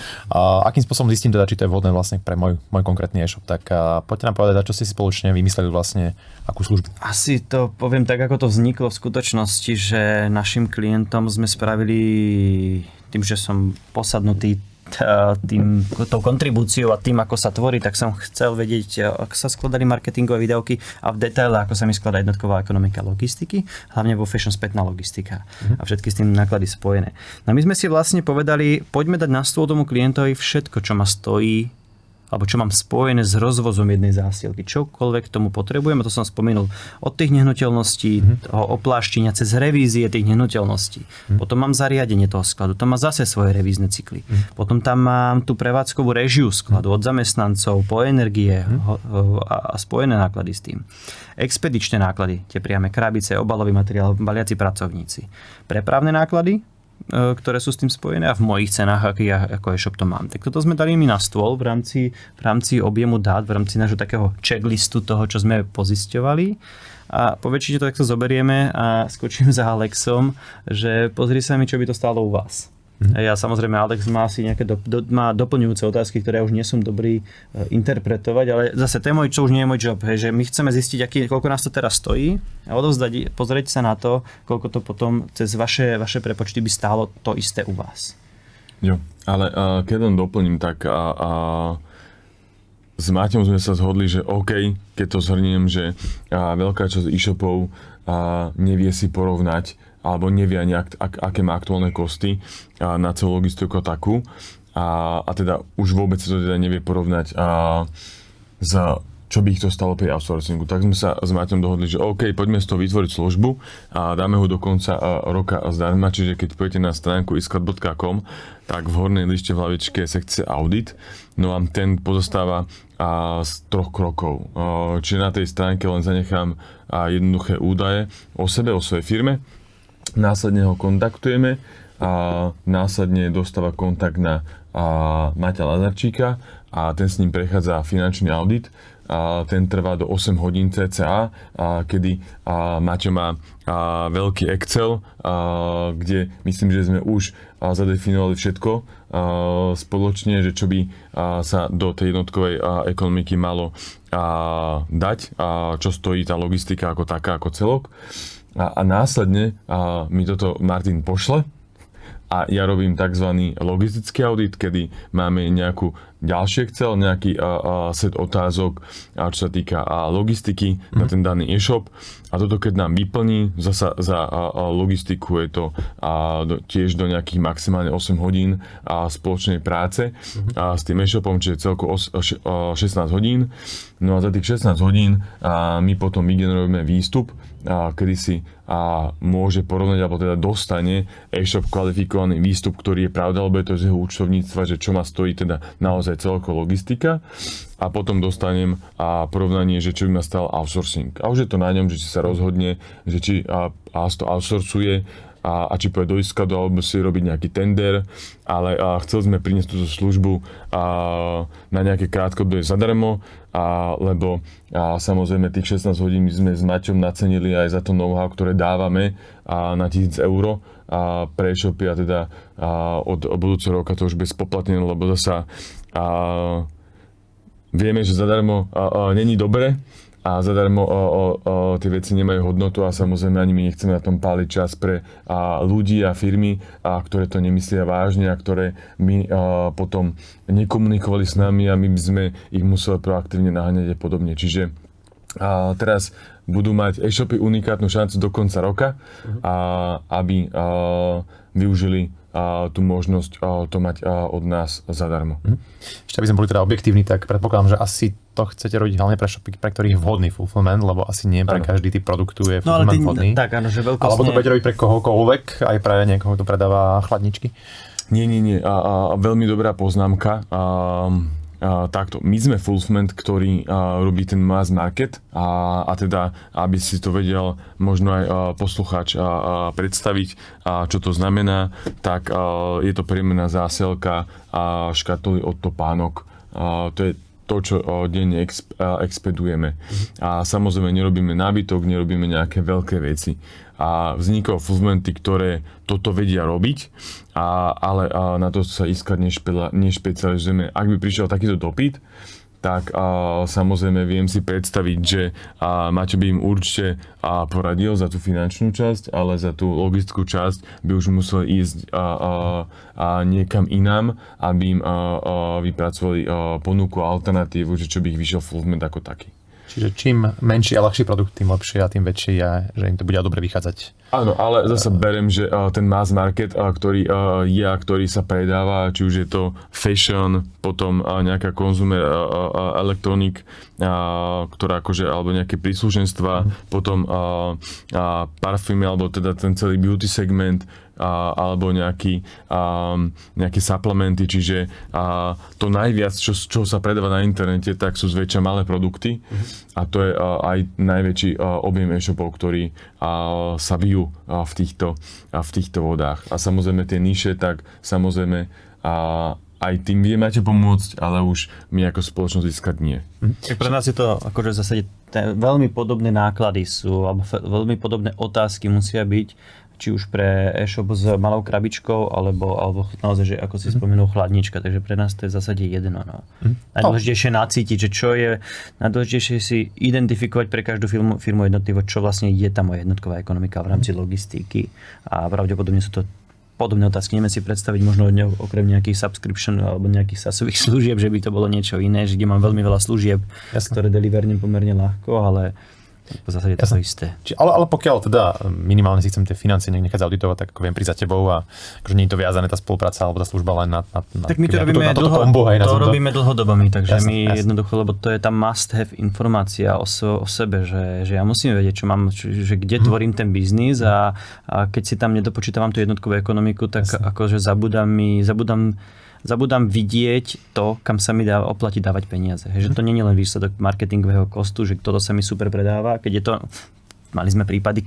Akým spôsobom zistím teda, či to je vhodné vlastne pre môj konkrétny e-shop? Tak poďte nám povedať, čo ste si spoločne vymysleli vlastne, akú službu. Asi to poviem tak, ako to vzniklo v skutočnosti, že našim klientom sme spravili tým, že som posadnutý tou kontribúciou a tým, ako sa tvorí, tak som chcel vedieť, ako sa skladali marketingové výdavky a v detaile, ako sa mi skladá jednotková ekonomika logistiky, hlavne vo fashion spätná logistika a všetky s tým náklady spojené. No my sme si vlastne povedali, poďme dať na stôl tomu klientovi všetko, čo ma stojí, alebo čo mám spojené s rozvozom jednej zásielky. Čokoľvek tomu potrebujem, a to som spomenul, od tých nehnuteľností, toho opláštenia cez revízie tých nehnuteľností. Potom mám zariadenie toho skladu, to má zase svoje revízne cykly. Potom tam mám tú prevádzkovú režiu skladu od zamestnancov po energie a spojené náklady s tým. Expedičné náklady, tie priame krabice, obalový materiál, baliaci pracovníci. Prepravné náklady, ktoré sú s tým spojené a v mojich cenách, aký ja ako e-shop to mám. Tak toto sme dali mi na stôl v rámci objemu dát, v rámci nášho takého checklistu toho, čo sme pozisťovali. A po väčšine to takto zoberieme a skočím za Alexom, že pozri sa mi, čo by to stálo u vás. Ja samozrejme, Alex má asi nejaké má doplňujúce otázky, ktoré ja už nie som dobrý interpretovať, ale zase to je môj, čo už nie je môj job, že my chceme zistiť, koľko nás to teraz stojí a odovzdať, pozrieť sa na to, koľko to potom cez vaše prepočty by stálo to isté u vás. Jo, ale keď len doplním, tak s Máťom sme sa zhodli, že OK, keď to zhrniem, že veľká časť e-shopov nevie si porovnať alebo nevie ani, aké má aktuálne kosty na celú logistiku takú. a teda už vôbec sa to teda nevie porovnať čo by ich to stalo pri outsourcingu. Tak sme sa s Maťom dohodli, že OK, poďme z toho vytvoriť službu a dáme ho do konca roka zdarma, čiže keď pôjdete na stránku iskat.com, tak v hornej lište v hlavičke je sekcia audit, no a ten pozostáva z 3 krokov. Čiže na tej stránke len zanechám jednoduché údaje o sebe, o svojej firme, následne ho kontaktujeme a následne dostáva kontakt na Maťa Lazarčíka a ten s ním prechádza finančný audit. Ten trvá do 8 hodín cca, kedy Maťo má veľký Excel, kde myslím, že sme už zadefinovali všetko spoločne, že čo by sa do tej jednotkovej ekonomiky malo dať, čo stojí tá logistika ako taká, ako celok. A následne mi toto Martin pošle a ja robím tzv. Logistický audit, kedy máme nejakú ďalší Excel, nejaký set otázok, čo sa týka logistiky na ten daný e-shop. A toto keď nám vyplní, zasa za logistiku je to tiež do nejakých maximálne 8 hodín spoločnej práce s tým e-shopom, čiže celko 16 hodín. No a za tých 16 hodín my potom vygenerujeme výstup, kedy si môže porovnať, alebo teda dostane e-shop kvalifikovaný výstup, ktorý je pravda, alebo je to z jeho účtovníctva, že čo ma stojí teda naozaj celko logistika, a potom dostanem porovnanie, že čo by ma stal outsourcing. A už je to na ňom, že či sa rozhodne, že či to outsourcuje a či pôjde do Iskadu, alebo si robiť nejaký tender, ale chceli sme priniesť túto službu na nejaké krátkodobie zadarmo, lebo samozrejme tých 16 hodín my sme s Maťom nacenili aj za to know-how, ktoré dávame na 1,000 € pre e-shopy, a teda od budúceho roka to už bez poplatnenia, lebo zasa vieme, že zadarmo není dobre a zadarmo tie veci nemajú hodnotu, a samozrejme ani my nechceme na tom páliť čas pre ľudí a firmy, ktoré to nemyslia vážne a ktoré my potom nekomunikovali s nami a my by sme ich museli proaktívne naháňať a podobne. Čiže teraz budú mať e-shopy unikátnu šancu do konca roka, aby využili tú možnosť to mať od nás zadarmo. Ešte aby sme boli teda objektívni, tak predpokladám, že asi to chcete robiť hlavne pre shopy, pre ktorých je vhodný fulfillment, lebo asi nie pre každý typ produktu je fulfillment vhodný. Tak, áno, že veľkostne... Alebo to budete robiť pre kohokoľvek, aj pre niekoho, kto predáva chladničky? Nie. Veľmi dobrá poznámka. Takto, my sme fulfillment, ktorý robí ten mass market a teda, aby si to vedel možno aj poslucháč predstaviť, čo to znamená, tak je to priemerná zásielka škatuly od topánok. To je to, čo denne expedujeme. A samozrejme nerobíme nábytok, nerobíme nejaké veľké veci. A vznikajú fulfillmenty, ktoré toto vedia robiť, ale na to sa Iskat nešpecializujeme. Ak by prišiel takýto dopyt, tak samozrejme viem si predstaviť, že Maťo by im určite poradil za tú finančnú časť, ale za tú logistickú časť by už musel ísť niekam inám, aby im vypracovali ponuku a alternatívu, že čo by ich vyšiel fulfillment ako taký. Čiže čím menší a ľahší produkt, tým lepšie a tým väčšie je, že im to bude dobre vychádzať. Áno, ale zase berem, že ten mass market, ktorý je a ktorý sa predáva, či už je to fashion, potom nejaká consumer electronic, ktorá akože, alebo nejaké príslušenstva, potom parfюmy, alebo teda ten celý beauty segment, alebo nejaké suplementy, čiže to najviac, čo sa predáva na internete, tak sú zväčša malé produkty a to je aj najväčší objem e-shopov, ktorí sa bijú v týchto vodách. A samozrejme tie niše, tak samozrejme aj tým vie máte pomôcť, ale už my ako spoločnosť získať nie. Tak pre nás je to akože v zásade veľmi podobné náklady sú, alebo veľmi podobné otázky musia byť, či už pre e-shop s malou krabičkou, alebo naozaj, že ako si spomenul, chladnička. Takže pre nás to je v zásade jedno. No. Najdôležitejšie nacítiť, že čo je najdôležitejšie si identifikovať pre každú firmu jednotlivo, čo vlastne je tá moja jednotková ekonomika v rámci logistiky. A pravdepodobne sú to podobné otázky. Neviem si predstaviť možno okrem nejakých subscription alebo nejakých SaaSových služieb, že by to bolo niečo iné, že kde mám veľmi veľa služieb, ktoré delivernem pomerne ľahko, ale V zásade je to isté. Ale pokiaľ teda minimálne si chcem tie financie nechať zauditovať, tak ako viem prísť za tebou a akože nie je to viazané tá spolupráca alebo tá služba len na tak my to robíme robíme dlhodobo, takže my jednoducho, lebo to je tá must have informácia o sebe, že ja musím vedieť, čo mám, že kde tvorím ten biznis a keď si tam nedopočítavam tú jednotkovú ekonomiku, tak akože zabudám vidieť to, kam sa mi dá oplatiť dávať peniaze. Že to nie je len výsledok marketingového kostu, že toto sa mi super predáva. Keď je to, mali sme prípady,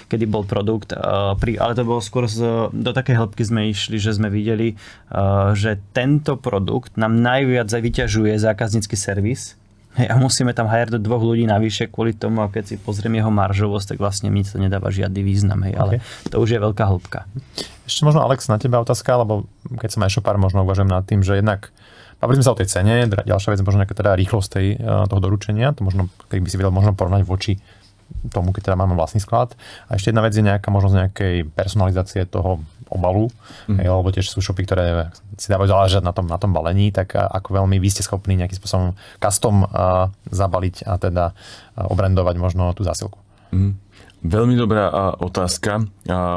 kedy bol produkt, ale to bolo skôr do takej hĺbky sme išli, že sme videli, že tento produkt nám najviac vyťažuje zákaznícky servis. Hej, a musíme tam hajať 2 ľudí navyše kvôli tomu, a keď si pozriem jeho maržovosť, tak vlastne mi to nedáva žiadny význam. Hej, ale to už je veľká hĺbka. Ešte možno, Alex, na teba otázka, lebo keď som e-shopár, možno uvažujem nad tým, že jednak bavili sme sa o tej cene, ďalšia vec možno nejaká teda rýchlosť toho doručenia, to možno, keď by si vedel možno porovnať voči tomu, keď teda máme vlastný sklad. A ešte jedna vec je nejaká možnosť nejakej personalizácie toho obalu, lebo tiež sú shopy, ktoré si dávajú záležať na tom balení, tak ako veľmi vy ste schopní nejakým spôsobom custom zabaliť a teda obrandovať možno tú zásielku. Veľmi dobrá otázka.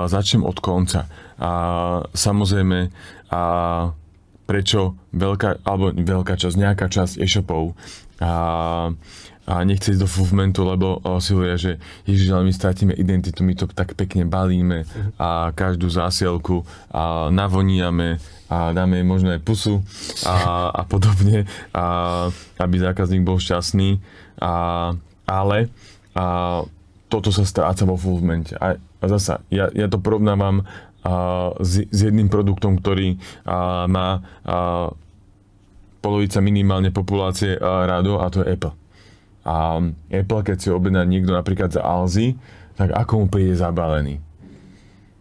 Začnem od konca. Samozrejme, prečo veľká časť, nejaká časť e-shopov a nechce ísť do fulfillmentu, lebo si hovoria, že ježiš, ale my stratíme identitu, my to tak pekne balíme a každú zásielku navoníame a dáme jej možno aj pusu a podobne, aby zákazník bol šťastný. Ale toto sa stráca vo fulfillmente. A zasa, ja to porovnávam s jedným produktom, ktorý má polovica minimálne populácie rádo, a to je Apple. A Apple, keď si objedná niekto napríklad za Alzi, tak ako mu príde zabalený?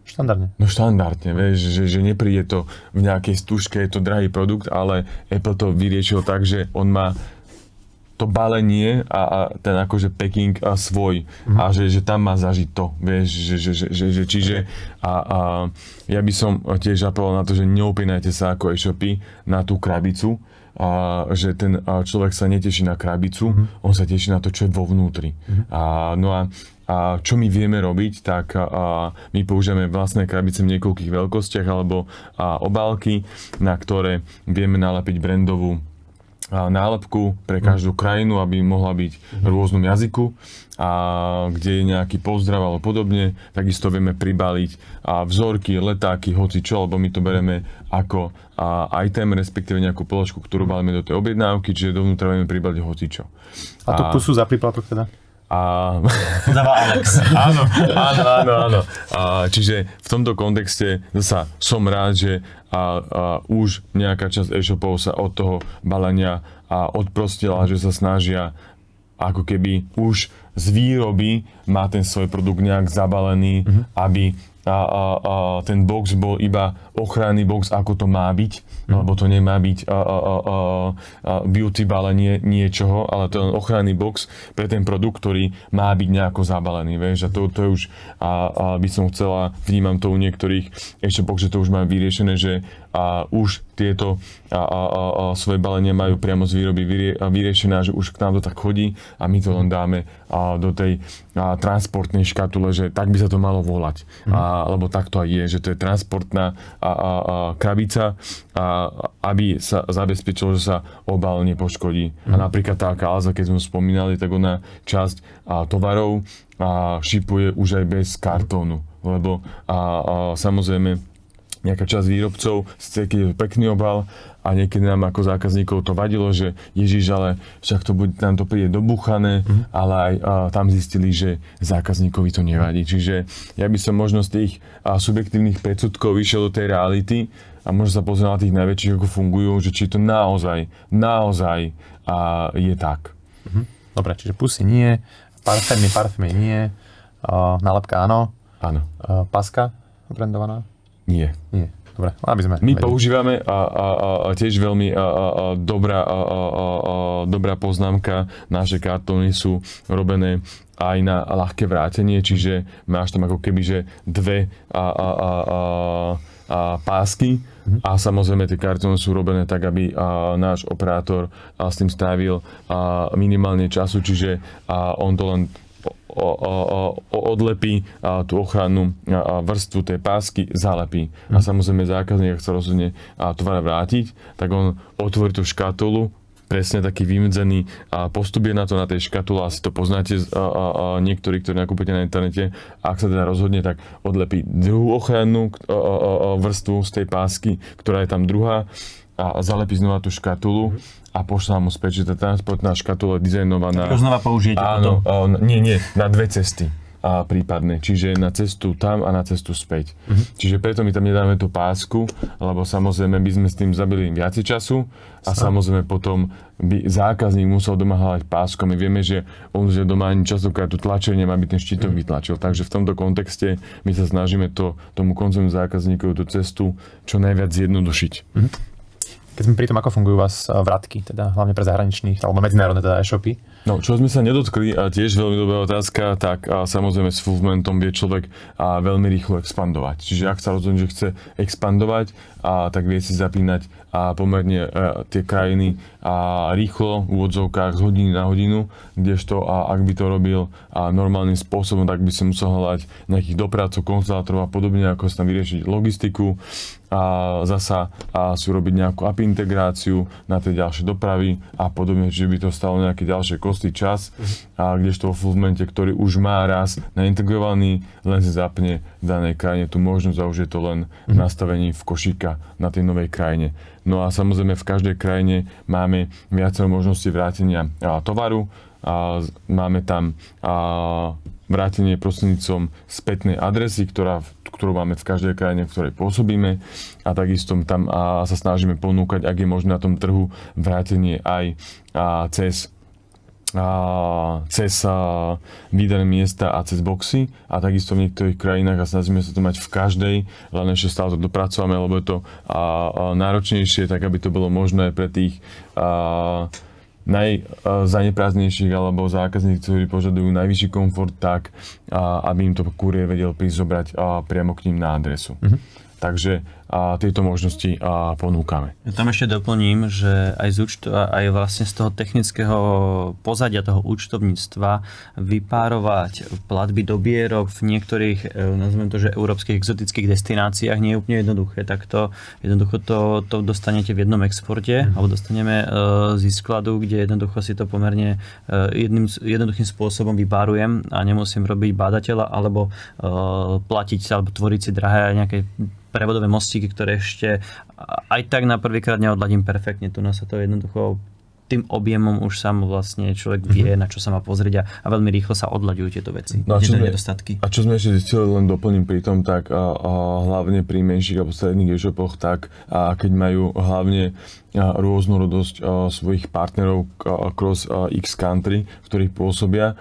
Štandardne. No štandardne, vieš, že nepríde to v nejakej stužke, je to drahý produkt, ale Apple to vyriešil tak, že on má to balenie a ten akože packing svoj a že tam má zažiť to, vieš, čiže ja by som tiež apeloval na to, že neopínajte sa ako e-shopy na tú krabicu, že ten človek sa neteší na krabicu, on sa teší na to, čo je vo vnútri. No a čo my vieme robiť, tak my používame vlastné krabice v niekoľkých veľkostiach alebo obálky, na ktoré vieme nalepiť brandovú nálepku pre každú krajinu, aby mohla byť v rôznom jazyku, a kde je nejaký pozdrav alebo podobne. Takisto vieme pribaliť vzorky, letáky, hocičo, lebo my to bereme ako item, respektíve nejakú položku, ktorú balíme do tej objednávky, čiže dovnútra vieme pribaliť hocičo. A to pusu za príplatok teda? Dáva Alex. Áno. Čiže v tomto kontexte zasa som rád, že už nejaká časť e-shopov sa od toho balenia odprostila, že sa snažia ako keby už z výroby má ten svoj produkt nejak zabalený, aby ten box bol iba ochranný box, ako to má byť, lebo to nemá byť beauty balenie niečoho, ale to je len ochranný box pre ten produkt, ktorý má byť nejako zabalený, vieš, a to je už, by som chcela, vnímam to u niektorých e-shopov, že to už mám vyriešené, že už tieto svoje balenia majú priamo z výroby vyriešené, že už k nám to tak chodí a my to len dáme do tej transportnej škatule, že tak by sa to malo volať. Lebo tak to aj je, že to je transportná krabica, aby sa zabezpečilo, že sa obal nepoškodí. A napríklad tá Alza, keď sme spomínali, tak ona časť tovarov šipuje už aj bez kartónu. Lebo samozrejme nejaká časť výrobcov chce, keď je to pekný obal, a niekedy nám ako zákazníkov to vadilo, že ježiš, ale však nám to príde dobuchané, ale aj tam zistili, že zákazníkovi to nevadí. Čiže ja by som možno z tých subjektívnych predsudkov išiel do tej reality a možno sa pozrieť na tých najväčších, ako fungujú, že či to naozaj je tak. Dobre, čiže pusy nie, parfémy nie, nálepka áno. Áno. Paska brandovaná? Nie. Dobre, aby sme... My používame tiež veľmi dobrá poznámka. Naše kartóny sú robené aj na ľahké vrátenie, čiže máš tam ako keby, že dve pásky a samozrejme tie kartóny sú robené tak, aby náš operátor s tým strávil minimálne času, čiže on to len odlepí tú ochrannú vrstvu tej pásky, zalepí. A samozrejme zákazník, ak sa rozhodne tovar vrátiť, tak on otvorí tú škatulu, presne taký vymedzený postup je na to na tej škatule, asi to poznáte niektorí, ktorí nakúpite na internete. A ak sa teda rozhodne, tak odlepí druhú ochrannú vrstvu z tej pásky, ktorá je tam druhá, a zalepí znova tú škatulu a pošlá mu späť, že tá transportná škatula je dizajnovaná. Tak znova použijete potom? Áno, nie, na dve cesty. Prípadne, čiže na cestu tam a na cestu späť. Čiže preto my tam nedáme tú pásku, lebo samozrejme by sme s tým zabili viacej času a samozrejme potom by zákazník musel doma hľadať pásku. My vieme, že on že doma ani častokrát tu tlačil nemá, aby ten štítok vytlačil. Takže v tomto kontexte my sa snažíme tomu koncovnému zákazníkovi tú cestu čo najviac zjednodušiť. Keď sme pri tom, ako fungujú vás vratky, teda hlavne pre zahraničných alebo medzinárodné teda e-shopy? No, čo sme sa nedotkli, a tiež veľmi dobrá otázka, tak samozrejme s Fulfillmentom vie človek veľmi rýchlo expandovať. Čiže ak sa rozhodne, že chce expandovať, tak vie si zapínať pomerne tie krajiny rýchlo, v úvodzovkách z hodiny na hodinu, kdežto ak by to robil normálnym spôsobom, tak by si musel hľadať nejakých dopravcov, konzulátorov a podobne, ako sa tam vyriešiť logistiku a zasa si urobiť nejakú API integráciu na tie ďalšie dopravy a podobne, že by to stalo nejaké ďalšie kosty, čas, kdežto vo Fulfillmente, ktorý už má raz naintegrovaný, len si zapne v danej krajine tú možnosť a už je to len nastavení v košíka na tej novej krajine. No a samozrejme v každej krajine máme viacero možností vrátenia tovaru, máme tam vrátenie prostredníctvom spätnej adresy, ktorú máme v každej krajine, v ktorej pôsobíme, a takisto tam sa snažíme ponúkať, ak je možné na tom trhu, vrátenie aj cez výdané miesta a cez boxy, a takisto v niektorých krajinách, a snažíme sa to mať v každej, len ešte stále to dopracujeme, lebo je to náročnejšie, tak aby to bolo možné pre tých najzaneprázdnejších alebo zákazníkov, ktorí požadujú najvyšší komfort, tak aby im to kuriér vedel prísť zobrať priamo k ním na adresu. Takže tieto možnosti ponúkame. Ja tam ešte doplním, že aj vlastne z toho technického pozadia toho účtovníctva vypárovať platby dobierok v niektorých, nazvem to, že európskych exotických destináciách nie je úplne jednoduché. Tak jednoducho to dostanete v jednom exporte, alebo dostaneme z skladu, kde jednoducho si to pomerne jednoduchým spôsobom vypárujem a nemusím robiť bádateľa alebo platiť alebo tvoriť si drahé nejaké prevodové mostíky, ktoré ešte aj tak na prvýkrát neodladím perfektne. Tu nás sa to jednoducho tým objemom už sám vlastne človek vie, na čo sa má pozrieť a veľmi rýchlo sa odlaďujú tieto veci. No a čo sme ešte zistili, len doplním pri tom, tak hlavne pri menších alebo stredných e-shopoch, tak keď majú hlavne rôznorodosť svojich partnerov across X country, v ktorých pôsobia,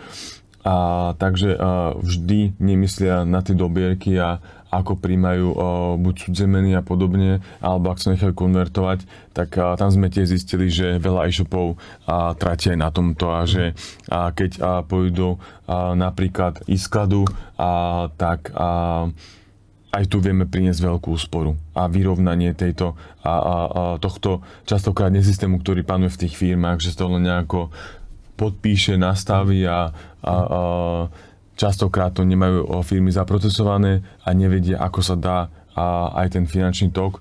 takže vždy nemyslia na tie dobierky a ako príjmajú buď cudzemeny a podobne, alebo ak sa nechajú konvertovať, tak tam sme tiež zistili, že veľa e-shopov tratia aj na tomto a že keď pôjdu napríklad e-skladu, tak aj tu vieme priniesť veľkú úsporu a vyrovnanie tohto častokrát nesystému, ktorý panuje v tých firmách, že to len nejako podpíše, nastaví a častokrát to nemajú firmy zaprocesované a nevedia, ako sa dá aj ten finančný tok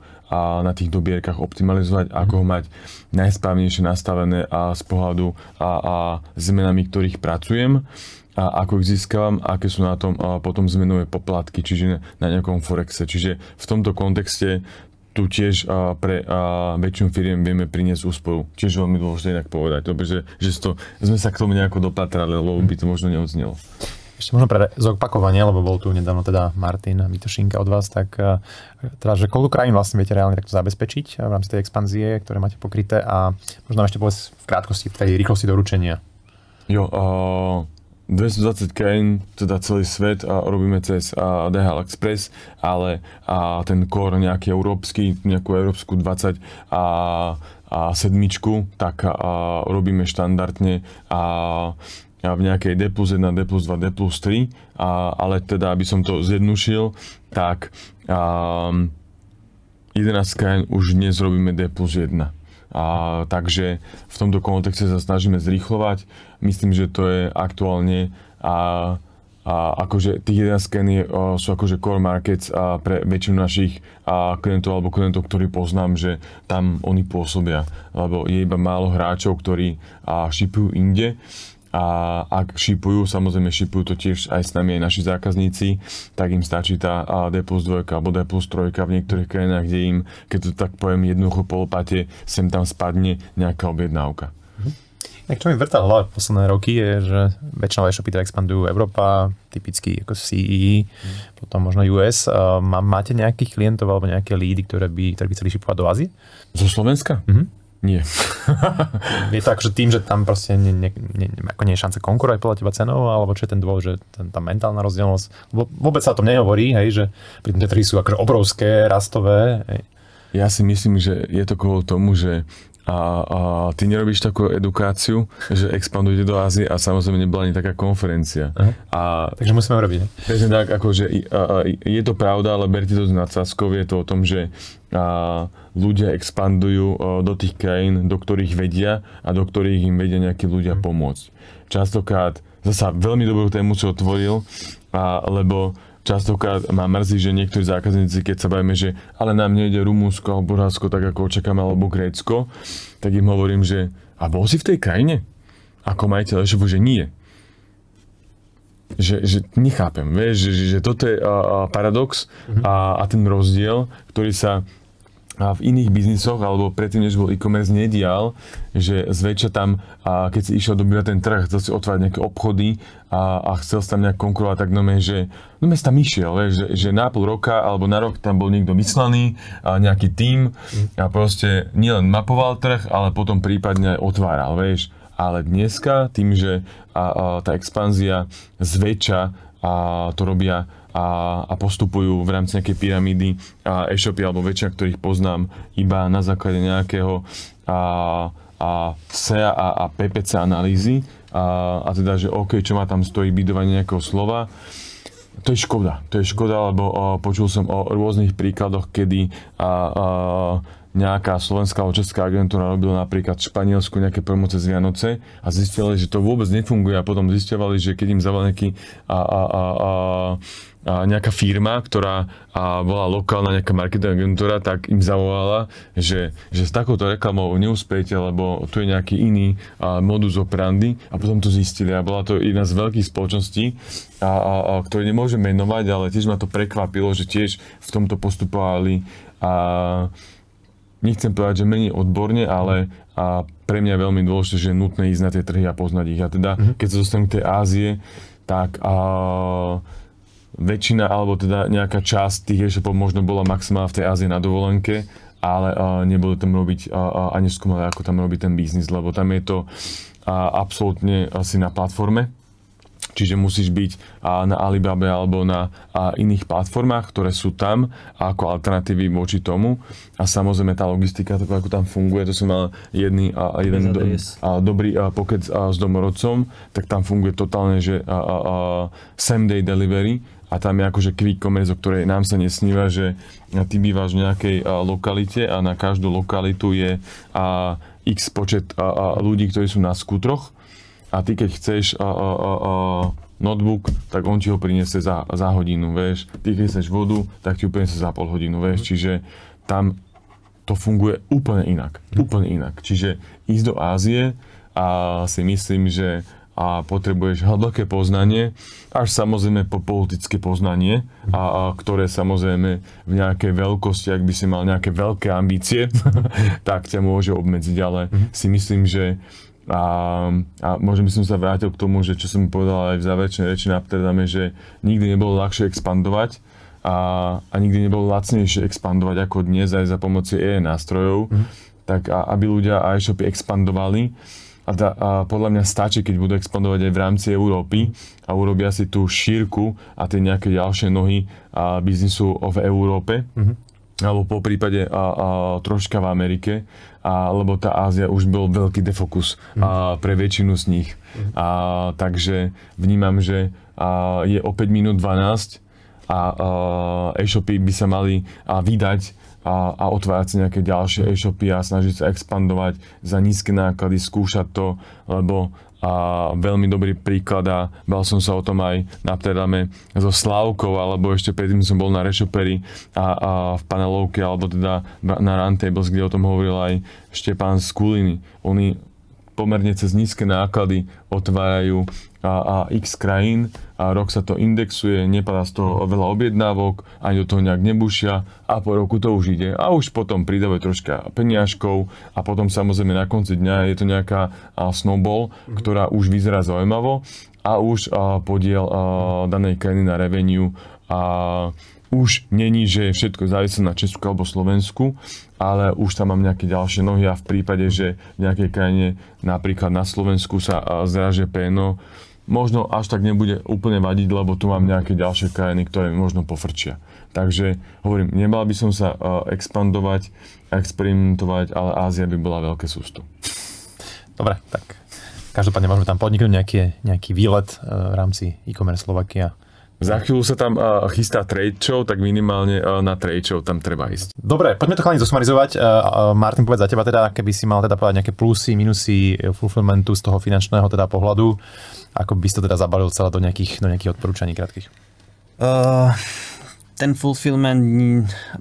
na tých dobierkach optimalizovať, ako ho mať najsprávnejšie nastavené z pohľadu zmenami, ktorých pracujem, a ako ich získavam, aké sú na tom potom zmenové poplatky, čiže na nejakom forexe. Čiže v tomto kontexte tu tiež pre väčšinu firiem vieme priniesť úsporu. Tiež veľmi dôležité inak povedať. Dobre, že sme sa k tomu nejako dopatrali, lebo by to možno neodznelo. Ešte možno pre zopakovanie, lebo bol tu nedávno teda Martin Mitošinka od vás, tak teda, že koľko krajín vlastne viete reálne takto zabezpečiť v rámci tej expanzie, ktoré máte pokryté, a možno ešte povedz v krátkosti v tej rýchlosti doručenia. 220 krajín, teda celý svet, robíme cez DHL Express, ale ten core nejaký európsky, nejakú európsku 20 sedmičku, tak robíme štandardne v nejakej D+1, D+2, D+3, ale teda, aby som to zjednušil, tak 11 krajín už dnes robíme D+1. Takže v tomto kontexte sa snažíme zrýchlovať. Myslím, že to je aktuálne a akože tých 11 krajín sú akože core markets pre väčšinu našich klientov alebo klientov, ktorí poznám, že tam oni pôsobia. Lebo je iba málo hráčov, ktorí shipujú inde. A ak shipujú, samozrejme shipujú to tiež aj s nami, aj naši zákazníci, tak im stačí tá D+2 alebo D+3 v niektorých krajinách, kde im, keď to tak poviem jednoducho po lopate, sem tam spadne nejaká objednávka. Tak čo mi vrtá hlava posledné roky je, že väčšinou e-shopy teda expandujú Európa, typicky ako CEE, potom možno US. Máte nejakých klientov alebo nejaké lídy, ktoré by chceli šipovať do Ázie? Zo Slovenska? Nie. Je to akože tým, že tam proste nie je šance konkurovať podľa teba cenou, alebo čo je ten dôvod, že tá mentálna rozdielnosť? Vôbec sa o tom nehovorí, hej, že pri tom tie trhy sú akože obrovské, rastové. Hej. Ja si myslím, že je to kvôli tomu, že a ty nerobíš takú edukáciu, že expandujete do Ázie a samozrejme nebola ani taká konferencia. Takže musíme urobiť. Presne tak, akože je to pravda, ale berte to s nadsázkou, je to o tom, že ľudia expandujú do tých krajín, do ktorých vedia a do ktorých im vedia nejakí ľudia pomôcť. Častokrát, zasa veľmi dobrú tému si otvoril, lebo častokrát ma mrzí, že niektorí zákazníci, keď sa bavíme, že ale nám nejde Rumunsko alebo Bulharsko tak ako očakáme, alebo Grécko, tak im hovorím, že a bol si v tej krajine? Ako majiteľ e-shopu, že nie. Že nechápem, vieš, že toto je paradox a ten rozdiel, ktorý sa v iných biznisoch, alebo predtým, než bol e-commerce, nedial, že zväčša tam, keď si išiel dobývať ten trh, chcel si otvárať nejaké obchody a chcel si tam nejak konkurovať, tak že tam išiel, že na pol roka alebo na rok tam bol niekto vyslaný, nejaký tím a proste nielen mapoval trh, ale potom prípadne aj otváral, vieš. Ale dneska, tým, že tá expanzia zväčša to robia a postupujú v rámci nejakej pyramídy e-shopy alebo väčšina, ktorých poznám iba na základe nejakého SEA a PPC analýzy a teda, že OK, čo ma tam stojí bidovanie nejakého slova. To je škoda, lebo počul som o rôznych príkladoch, kedy nejaká slovenská alebo česká agentúra robila napríklad v Španielsku nejaké promoce z Vianoce a zistili, že to vôbec nefunguje a potom zisťovali, že keď im zavolal nejaký nejaká firma, ktorá bola lokálna nejaká marketing agentúra, tak im zavolala, že s takouto reklamou neúspejete, lebo tu je nejaký iný modus operandi a potom to zistili a bola to jedna z veľkých spoločností, ktoré nemôžem menovať, ale tiež ma to prekvapilo, že tiež v tomto postupovali nechcem povedať, že menej odborne, ale pre mňa je veľmi dôležité, že je nutné ísť na tie trhy a poznať ich. A teda, keď sa dostanú k tej Ázie, tak väčšina, alebo teda nejaká časť tých e-shopov možno bola maximálne v tej Ázii na dovolenke, ale neboli tam robiť a neskúmali, ako tam robiť ten biznis, lebo tam je to absolútne asi na platforme. Čiže musíš byť na Alibabe alebo na iných platformách, ktoré sú tam ako alternatívy voči tomu. A samozrejme tá logistika, tak ako tam funguje, to som mal jeden dobrý pokec s domorodcom, tak tam funguje totálne, že same day delivery a tam je akože quick commerce, o ktorej nám sa nesníva, že ty bývaš v nejakej lokalite a na každú lokalitu je x počet ľudí, ktorí sú na skútroch. A ty keď chceš notebook, tak on ti ho priniesie za hodinu, vieš. Ty keď chceš vodu, tak ti ho priniesie za pol hodinu, vieš. Čiže tam to funguje úplne inak. Úplne inak. Čiže ísť do Ázie a si myslím, že potrebuješ hlboké poznanie, až samozrejme po politické poznanie, ktoré samozrejme v nejakej veľkosti, ak by si mal nejaké veľké ambície, tak ťa môže obmedziť, ale si myslím, že a možno by som sa vrátil k tomu, že čo som povedal aj v záverečnej reči na Amsterdame, že nikdy nebolo ľahšie expandovať a nikdy nebolo lacnejšie expandovať ako dnes aj za pomoci AI nástrojov, tak aby ľudia a e-shopy expandovali a podľa mňa stačí, keď budú expandovať aj v rámci Európy a urobia si tú šírku a tie nejaké ďalšie nohy biznisu v Európe. Alebo po prípade troška v Amerike, lebo tá Ázia už bol veľký defokus pre väčšinu z nich. Takže vnímam, že je o 5 minút 12 a e-shopy by sa mali vydať a otvárať si nejaké ďalšie e-shopy a snažiť sa expandovať za nízke náklady, skúšať to, lebo veľmi dobrý príklad a bal som sa o tom aj na Amsterdame so Slávkou, alebo ešte predtým som bol na Reshoperi a v panelovke, alebo teda na Runtables, kde o tom hovoril aj Štepán z Kuliny. Oni pomerne cez nízke náklady otvárajú x krajín a rok sa to indexuje, nepadá z toho veľa objednávok, ani do toho nejak nebušia a po roku to už ide. A už potom pridávajú troška peniažkov a potom samozrejme na konci dňa je to nejaká snowball, ktorá už vyzerá zaujímavo a už podiel danej krajiny na revenue a už není, že je všetko závislé na Česku alebo Slovensku, ale už tam mám nejaké ďalšie nohy a v prípade, že v nejakej krajine, napríklad na Slovensku sa zraže PNO, možno až tak nebude úplne vadiť, lebo tu mám nejaké ďalšie krajiny, ktoré mi možno pofrčia. Takže hovorím, nebal by som sa expandovať, experimentovať, ale Ázia by bola veľké sústo. Dobre, tak každopádne môžeme tam podniknúť nejaký výlet v rámci e-commerce Slovakia. Za chvíľu sa tam chystá trade show, tak minimálne na trade show tam treba ísť. Dobre, poďme to chalani zosumarizovať. Martin, povedz za teba teda, keby si mal teda povedať nejaké plusy, minusy fulfillmentu z toho finančného teda pohľadu, ako by si to teda zabalil celé do nejakých odporúčaní krátkych? Ten fulfillment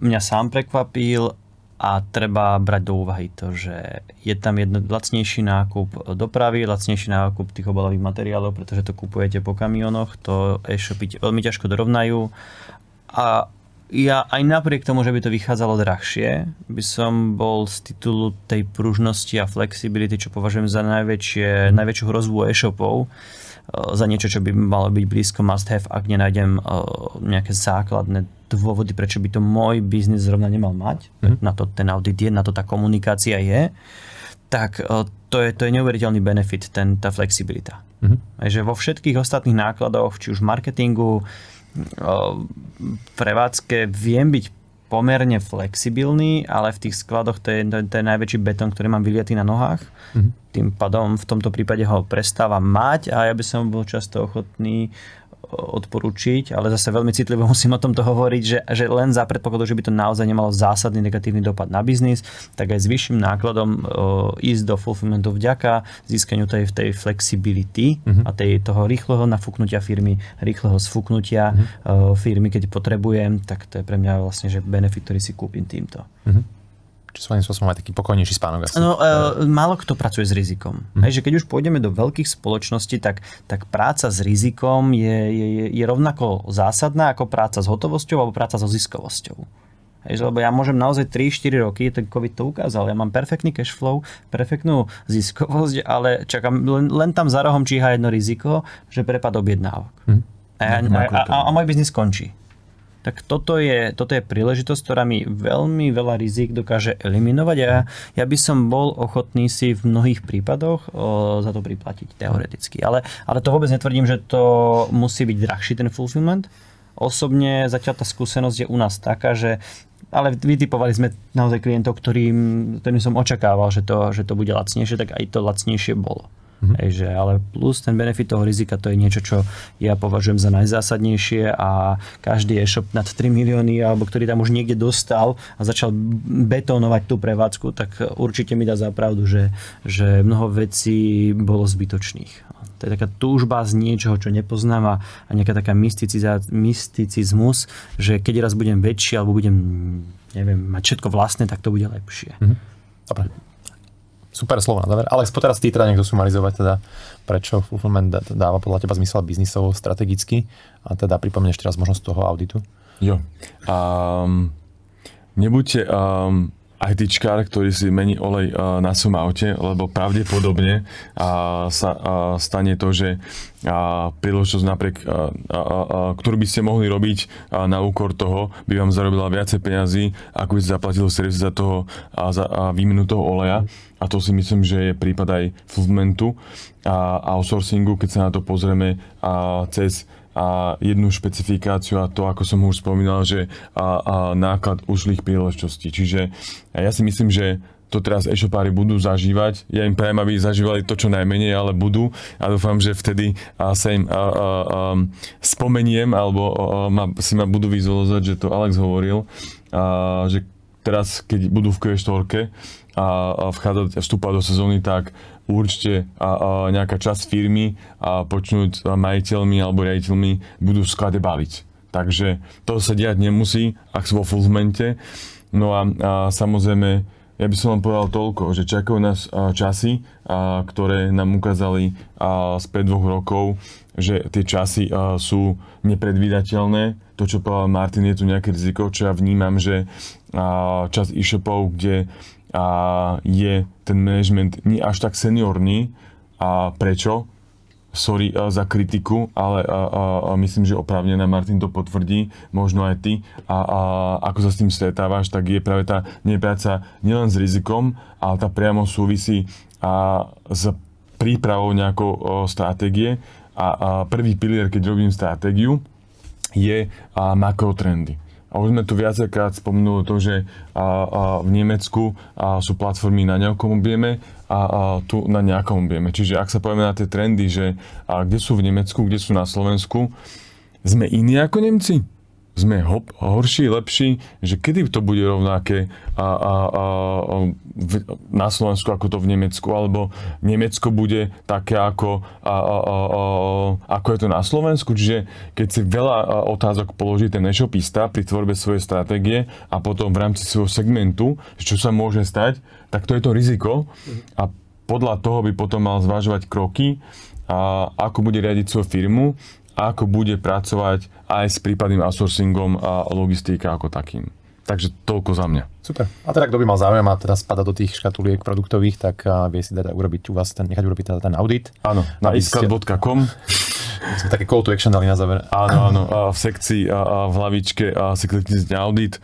mňa sám prekvapil a treba brať do úvahy to, že je tam lacnejší nákup dopravy, lacnejší nákup tých obalových materiálov, pretože to kupujete po kamionoch, to e-shopy veľmi ťažko dorovnajú a ja aj napriek tomu, že by to vychádzalo drahšie, by som bol z titulu tej pružnosti a flexibility, čo považujem za najväčšiu hrozbu e-shopov, za niečo, čo by malo byť blízko must have, ak nenájdem nejaké základné dôvody, prečo by to môj biznis zrovna nemal mať. Na to ten audit je, na to tá komunikácia je. Tak to je neuveriteľný benefit, tá flexibilita. Že vo všetkých ostatných nákladoch, či už marketingu, prevádzke, viem byť pomerne flexibilný, ale v tých skladoch to je najväčší betón, ktorý mám vyliatý na nohách. Tým pádom v tomto prípade ho prestávam mať a ja by som bol často ochotný odporučiť, ale zase veľmi citlivo musím o tomto hovoriť, že len za predpokladu, že by to naozaj nemalo zásadný negatívny dopad na biznis, tak aj s vyšším nákladom ísť do fulfillmentu vďaka získaniu tej flexibility a toho rýchleho nafúknutia firmy, rýchleho sfúknutia firmy, keď potrebujem, tak to je pre mňa vlastne že benefit, ktorý si kúpim týmto. Či svojím spôsobom aj taký pokojnejší spánok asi. No, málo kto pracuje s rizikom. Hej, že keď už pôjdeme do veľkých spoločností, tak práca s rizikom je rovnako zásadná ako práca s hotovosťou alebo práca so ziskovosťou. Hej, lebo ja môžem naozaj 3-4 roky, ten COVID to ukázal, ja mám perfektný cash flow, perfektnú ziskovosť, ale čakám, len tam za rohom číha jedno riziko, že prepad objednávok. A môj biznis končí. Tak toto je príležitosť, ktorá mi veľmi veľa rizik dokáže eliminovať a ja by som bol ochotný si v mnohých prípadoch za to priplatiť teoreticky. Ale to vôbec netvrdím, že to musí byť drahší ten fulfillment. Osobne zatiaľ tá skúsenosť je u nás taká, že ale vytipovali sme naozaj klientov, ktorým som očakával, že to bude lacnejšie, tak aj to lacnejšie bolo. Ale plus ten benefit toho rizika, to je niečo, čo ja považujem za najzásadnejšie a každý e-shop nad 3 milióny, alebo ktorý tam už niekde dostal a začal betónovať tú prevádzku, tak určite mi dá za pravdu, že mnoho vecí bolo zbytočných. To je taká túžba z niečoho, čo nepoznám a nejaká taká mysticizmus, že keď raz budem väčší alebo budem mať všetko vlastné, tak to bude lepšie. Dobre. Super slovo na záver. Alex, poď teraz ty teda niekto sumarizovať, teda, prečo fulfillment dáva podľa teba zmysel biznisovo, strategicky a teda pripomneš teraz možnosť toho auditu. Jo. Nebuďte ITčkár, ktorý si mení olej na svojom aute, lebo pravdepodobne sa stane to, že príležitosť napriek, ktorú by ste mohli robiť na úkor toho, by vám zarobila viacej peňazí, ako by ste zaplatili servis za výmenu toho oleja. A to si myslím, že je prípad aj fulfillmentu a outsourcingu, keď sa na to pozrieme cez jednu špecifikáciu a to, ako som už spomínal, že náklad ušlých príležitostí. Čiže ja si myslím, že to teraz e-shopári budú zažívať. Ja im prajem, aby zažívali to, čo najmenej, ale budú. A dúfam, že vtedy sa im spomeniem, alebo si ma budú vizualizovať, že to Alex hovoril, že teraz, keď budú v Q4 a vstúpať do sezóny, tak určite nejaká časť firmy počnúť majiteľmi alebo riaditeľmi budú v sklade baliť. Takže to sa diať nemusí, ak sú vo fulfillmente. No a samozrejme, ja by som vám povedal toľko, že čakajú nás časy, ktoré nám ukázali späť 2 rokov, že tie časy sú nepredvídateľné. To, čo povedal Martin, je tu nejaké riziko, čo ja vnímam, že časť e-shopov, kde je ten management nie až tak seniorný. A prečo? Sorry za kritiku, ale myslím, že oprávnená, Martin to potvrdí, možno aj ty. Ako sa s tým stretávaš, tak je práve tá nepráca nielen s rizikom, ale tá priamo súvisí s prípravou nejakou stratégie. A prvý pilier, keď robím stratégiu, je makrotrendy. A už sme tu viackrát spomenuli to, že v Nemecku sú platformy na nejakom objeme a tu na nejakom objeme. Čiže ak sa povieme na tie trendy, že kde sú v Nemecku, kde sú na Slovensku, sme iní ako Nemci? Sme horší, lepší, že kedy to bude rovnaké na Slovensku ako to v Nemecku, alebo Nemecko bude také ako je to na Slovensku, čiže keď si veľa otázok položí ten e-shopista pri tvorbe svojej stratégie a potom v rámci svojho segmentu, čo sa môže stať, tak to je to riziko a podľa toho by potom mal zvažovať kroky, ako bude riadiť svoju firmu, a ako bude pracovať aj s prípadným outsourcingom a logistika ako takým. Takže toľko za mňa. Super. A teda kto by mal záujem a teda spada do tých škatuliek produktových, tak vie si dať urobiť u vás nechať urobiť ten audit. Áno, na iskat.com. Sme také call to action dali na záver. Áno, v sekcii v hlavičke si kliknite audit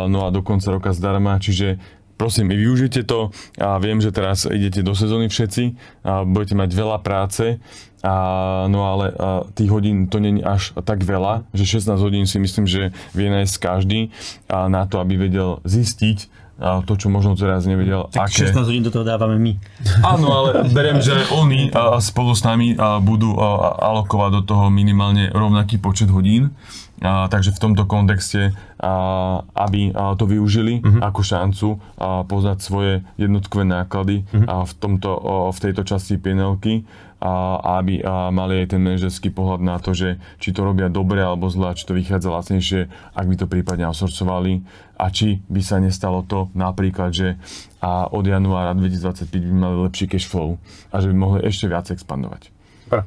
no a do konca roka zdarma, čiže prosím, využite to. Viem, že teraz idete do sezóny všetci, budete mať veľa práce, no ale tých hodín to nie je až tak veľa, že 16 hodín si myslím, že vie nájsť každý na to, aby vedel zistiť to, čo možno teraz nevedel. Tak 16 hodín do toho dávame my. Áno, ale beriem, že oni spolu s nami budú alokovať do toho minimálne rovnaký počet hodín. Takže v tomto kontexte, aby to využili ako šancu poznať svoje jednotkové náklady v tejto časti PNL-ky, aby mali aj ten manažerský pohľad na to, že či to robia dobre alebo zle, či to vychádza lacnejšie, ak by to prípadne outsourcovali a či by sa nestalo to napríklad, že od januára 2025 by mali lepší cash flow a že by mohli ešte viac expandovať. Super.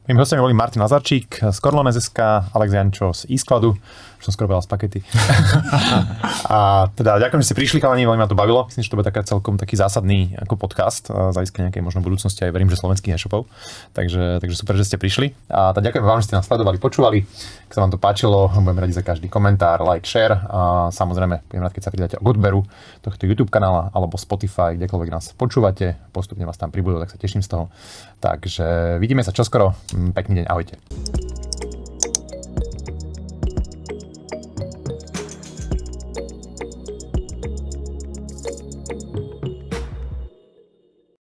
Mým hostom boli Martin Lazarčík z Corleone.sk, Alex Jančo z e-skladu, už som skoro povedal spagety. A teda ďakujem, že ste prišli, chalani, veľmi ma to bavilo. Myslím, že to bude celkom taký zásadný ako podcast z hľadiska nejakej možno budúcnosti, aj verím, že slovenských e-shopov. Takže super, že ste prišli. A teda ďakujem vám, že ste nás sledovali, počúvali. Ak sa vám to páčilo, budeme radi za každý komentár, like, share. A samozrejme, budem rád, keď sa pridáte k odberu tohto YouTube kanála alebo Spotify, kdekoľvek nás počúvate. Postupne vás tam pribudú, tak sa teším z toho. Takže vidíme sa čoskoro. Pekný deň, ahojte.